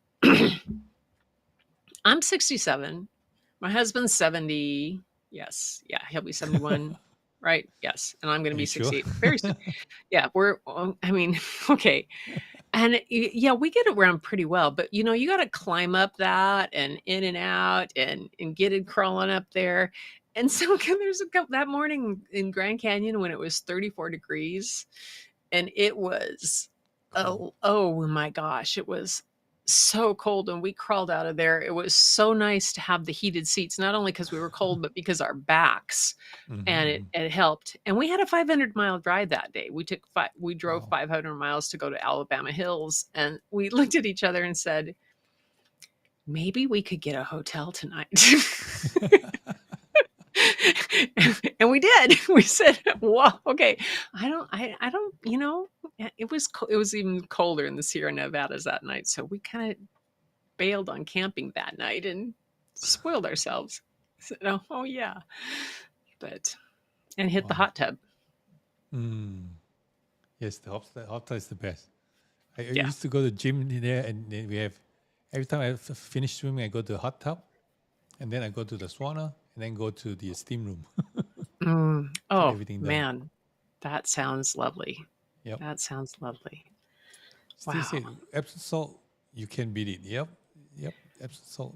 I'm 67. My husband's 70. Yes. Yeah. He'll be 71. Right. Yes. And I'm going to be 68 very soon. Yeah. Okay. And we get around pretty well, but you got to climb up that and in and out and get it crawling up there. And so there's that morning in Grand Canyon when it was 34 degrees, and it was, oh my gosh, it was so cold, and we crawled out of there. It was so nice to have the heated seats, not only because we were cold, but because our backs, and it helped. And we had a 500-mile drive that day. We drove 500 miles to go to Alabama Hills, and we looked at each other and said, maybe we could get a hotel tonight. And we did. We said, "Wow, okay." I don't. It was even colder in the Sierra Nevadas that night, so we kind of bailed on camping that night and spoiled ourselves. So, oh yeah, and hit the hot tub. Yes, the hot tub is the best. I used to go to the gym there, and then we have every time I finish swimming, I go to the hot tub, and then I go to the sauna, and then go to the steam room. Oh man, that sounds lovely. Yep. That sounds lovely. Still say Epsom salt, you can beat it. Yep. Epsom salt.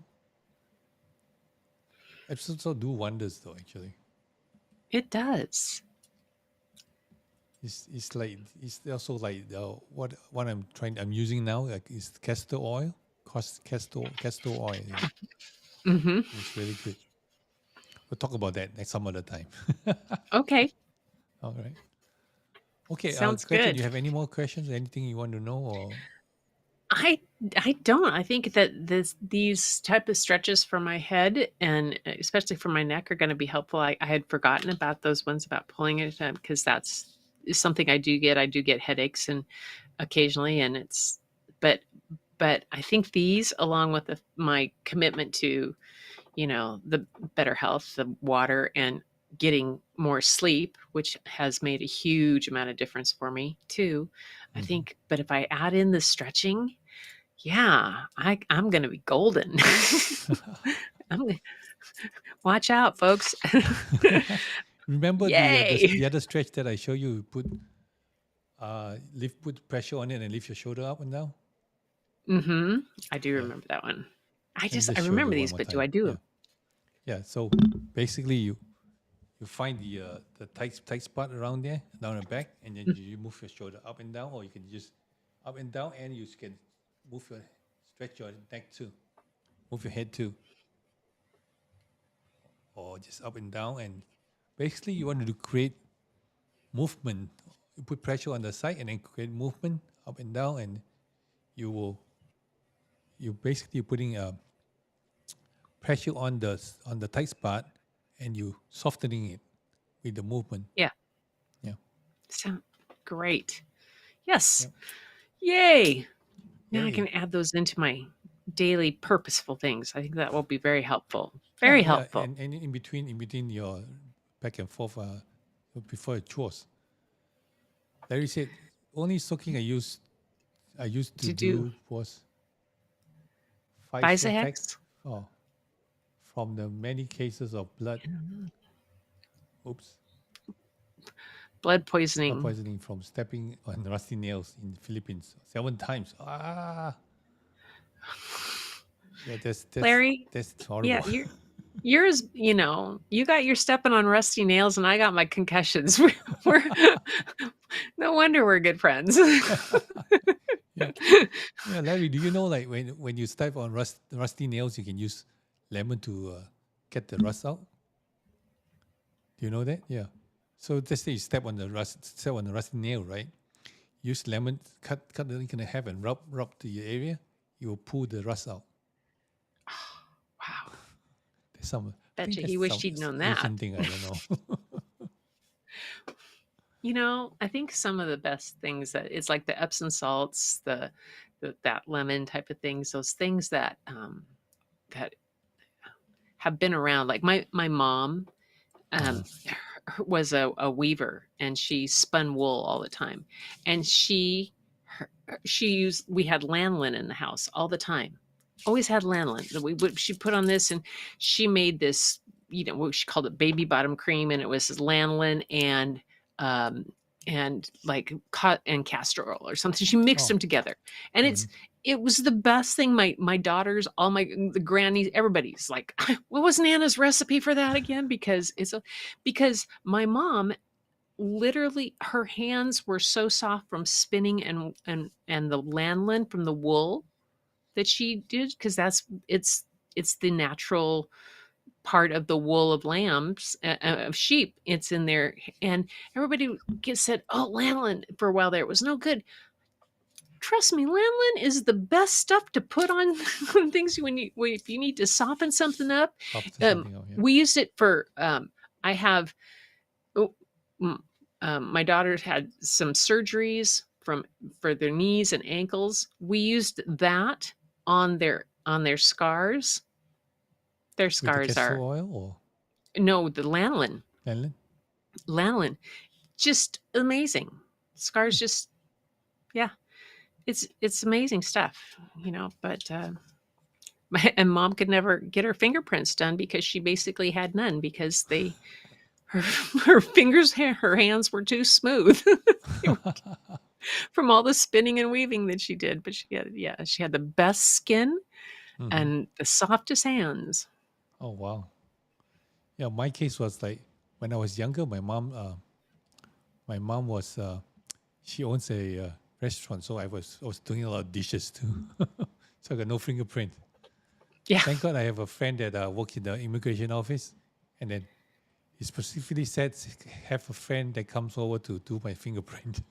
Epsom salt do wonders though. Actually, it does. It's also like what I'm using now is castor oil. Castor oil. Yeah. It's really good. We'll talk about that next some other time. Okay. All right. Okay. Sounds Gretchen, good. do you have any more questions? Anything you want to know? Or I don't. I think that these type of stretches for my head and especially for my neck are going to be helpful. I had forgotten about those ones about pulling it because that's something I do get. I do get headaches and occasionally, and but I think these, along with my commitment to, the better health, the water, and getting more sleep, which has made a huge amount of difference for me too. I Mm-hmm. think, but if I add in the stretching, yeah, I'm going to be golden. I'm gonna, watch out, folks. Remember Yay. the other stretch that I show you? Put pressure on it and lift your shoulder up and down. Mm-hmm. I do Yeah, remember that one. let me I just show remember you one these, more but do time. I do Yeah, them? yeah. So basically, you find the tight spot around there, down the back, and then you move your shoulder up and down, or you can just up and down, and you can stretch your neck too, move your head too, or just up and down. And basically, you want to create movement. You put pressure on the side, and then create movement up and down, and you will you basically putting pressure on the tight spot, and you softening it with the movement. Yeah. Yeah, Sound great. Yes. yeah, Yay. Now I yeah. can add those into my daily purposeful things. I think that will be very helpful. Yeah, Very yeah, helpful and in between your back and forth before your chores. Larry said only soaking I used to to do. do was five Bisahex? effects from the many cases of oops Blood blood poisoning. poisoning from stepping on rusty nails in the Philippines 7 times. Yeah, Larry, that's yeah, horrible. yours, you got your stepping on rusty nails and I got my concussions. We're no wonder we're good friends. Yeah, yeah, Larry. Do you know like when you step on rusty nails, you can use lemon to get the rust out? Do you know that? Yeah. So let's say you step on the rusty nail, right? Use lemon, cut the link in half and rub the area. You will pull the rust out. Wow. There's some. I think Betcha that's he wished some he'd known that. Asian thing. I don't know. I think some of the best things that it's like the Epsom salts, that lemon type of things, those things that have been around. Like my mom Uh-huh. um, was a weaver and she spun wool all the time, and she used we had lanolin in the house all the time. Always had lanolin. She put on this and she made this. What she called it baby bottom cream, and it was lanolin um, and like and castor oil or something. She mixed Oh. them together, and Mm-hmm. it was the best thing. My daughters, all the grannies, everybody's like, what was Nana's recipe for that again? Because my mom literally her hands were so soft from spinning and the lanolin from the wool that she did, because it's the natural part of the wool of lambs, of sheep. It's in there, and everybody said, "Oh, lanolin." For a while there, it was no good. Trust me, lanolin is the best stuff to put on things if you need to soften something up. Soften something out. Yeah. We used it for. I have. Oh, my daughter's had some surgeries for their knees and ankles. We used that on their scars. Their With the scars castor are oil or no the lanolin. vanillin? Lanolin, just amazing. Scars, just yeah, it's amazing stuff, But and mom could never get her fingerprints done because she basically had none because her her fingers, her hands were too smooth from all the spinning and weaving that she did. But she had the best skin Mm-hmm. and the softest hands. Oh wow. Yeah, my case was like when I was younger. My mom was she owns a restaurant, so I was doing a lot of dishes too. So I got no fingerprint. Yeah. Thank God I have a friend that works in the immigration office, and then he specifically said have a friend that comes over to do my fingerprint.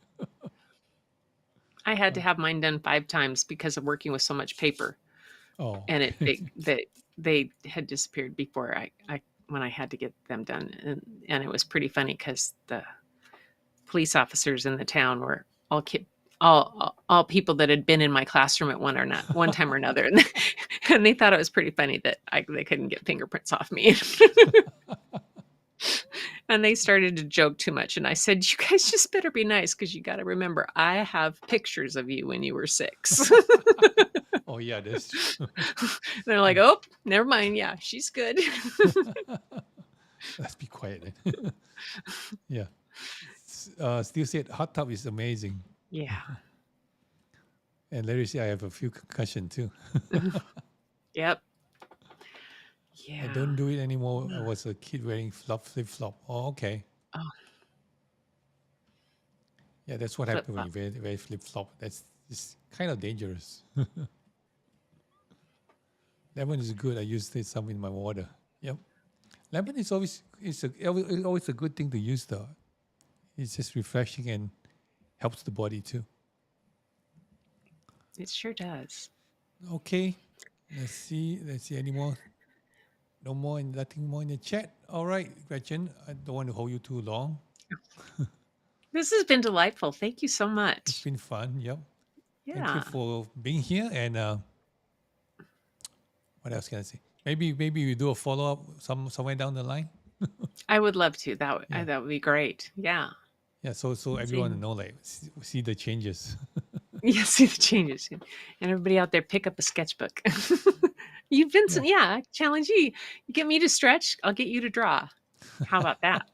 I had to have mine done 5 times because of working with so much paper. Oh, And okay. they had disappeared before I when I had to get them done. And it was pretty funny because the police officers in the town were all people that had been in my classroom at one time or another, and they thought it was pretty funny that they couldn't get fingerprints off me. And they started to joke too much. And I said, you guys just better be nice because you got to remember, I have pictures of you when you were 6. Oh, yeah, that's true. They're like, oh, never mind. Yeah, she's good. Let's be quiet then. Yeah. Still said hot tub is amazing. Yeah. And Larry said I have a few concussion too. Yep. I Yeah. don't do it anymore. I was a kid wearing flip flop. Oh, okay. Oh, Yeah, that's what flip happened when flop. you wear flip flop. It's kind of dangerous. Lemon is good. I used it some in my water. Yep. Lemon is always a good thing to use though. It's just refreshing and helps the body too. It sure does. Okay. Let's see any more. No more and nothing more in the chat. All right, Gretchen. I don't want to hold you too long. This has been delightful. Thank you so It's much. been fun. Yep. Thank you Yeah. for being here. And what else can I say? Maybe we do a follow up somewhere down the line. I would love to. Yeah. That would be great. Yeah. Yeah. So everyone know see the changes. Yeah, see the changes. And everybody out there, pick up a sketchbook. You, Vincent, yeah, I challenge you. You get me to stretch, I'll get you to draw. How about that?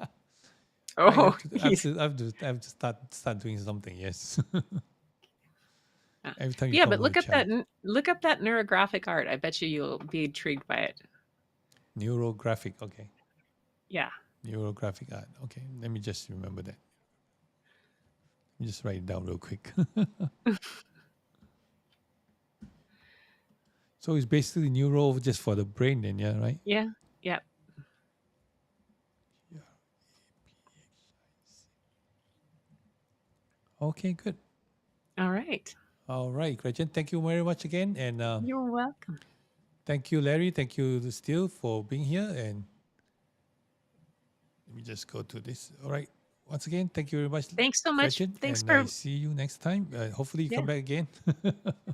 Oh, I have to start doing something. Yes. Every time you yeah, come but with look up that neurographic art. I bet you'll be intrigued by it. Neurographic. Okay. Yeah. Neurographic art. Okay. Let me just remember that. Let me just write it down real quick. So it's basically neuro just for the brain then, yeah, right? Yeah. Yeah. Okay, good. All right. All right, Gretchen, thank you very much again. And You're welcome. thank you, Larry. Thank you, Steele, for being here. And let me just go to this. All right. Once again, thank you very much. Thanks so much. Gretchen, Thanks and for. I see you next time. Hopefully you come back again.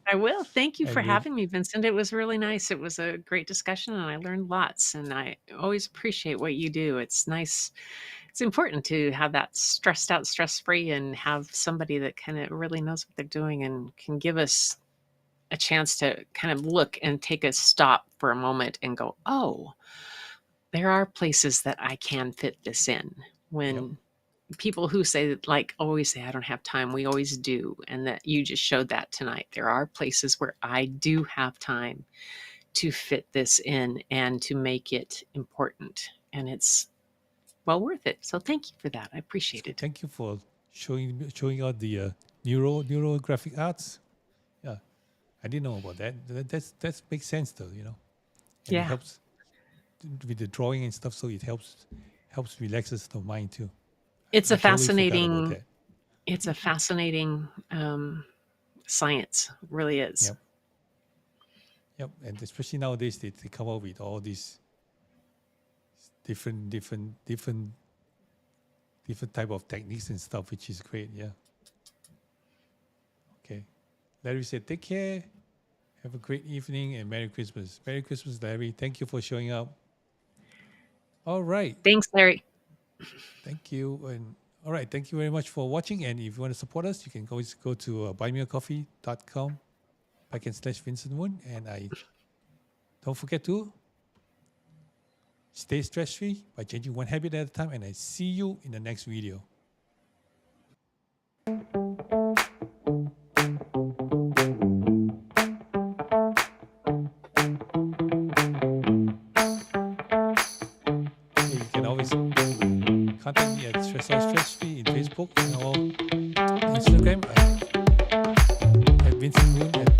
I will. Thank you And for we'll- having me, Vincent. It was really nice. It was a great discussion and I learned lots. And I always appreciate what you do. It's nice. It's important to have that stressed out, stress free, and have somebody that kind of really knows what they're doing and can give us a chance to kind of look and take a stop for a moment and go, oh, there are places that I can fit this in. When people who say, like, always say, I don't have time, we always do. And that you just showed that tonight. There are places where I do have time to fit this in and to make it important. And it's well worth it. So thank you for that. I appreciate it. Thank you for showing out the neurographic arts. Yeah, I didn't know about that. That makes sense though, you know. And it helps with the drawing and stuff. So it helps relaxes the mind too. It's I a totally fascinating. It's a fascinating science. It really is. Yep. And especially nowadays, they come up with all these different type of techniques and stuff, which is great. Yeah. Okay. Larry said, take care. Have a great evening and Merry Christmas. Merry Christmas, Larry. Thank you for showing up. All right. Thanks, Larry. Thank you. And all right. Thank you very much for watching. And if you want to support us, you can always go to buymeacoffee.com/Vincent Moon. And don't forget to stay stress-free by changing one habit at a time. And I see you in the next video. You can always contact me at Stress-Free in Facebook and Instagram at Vincent Moon at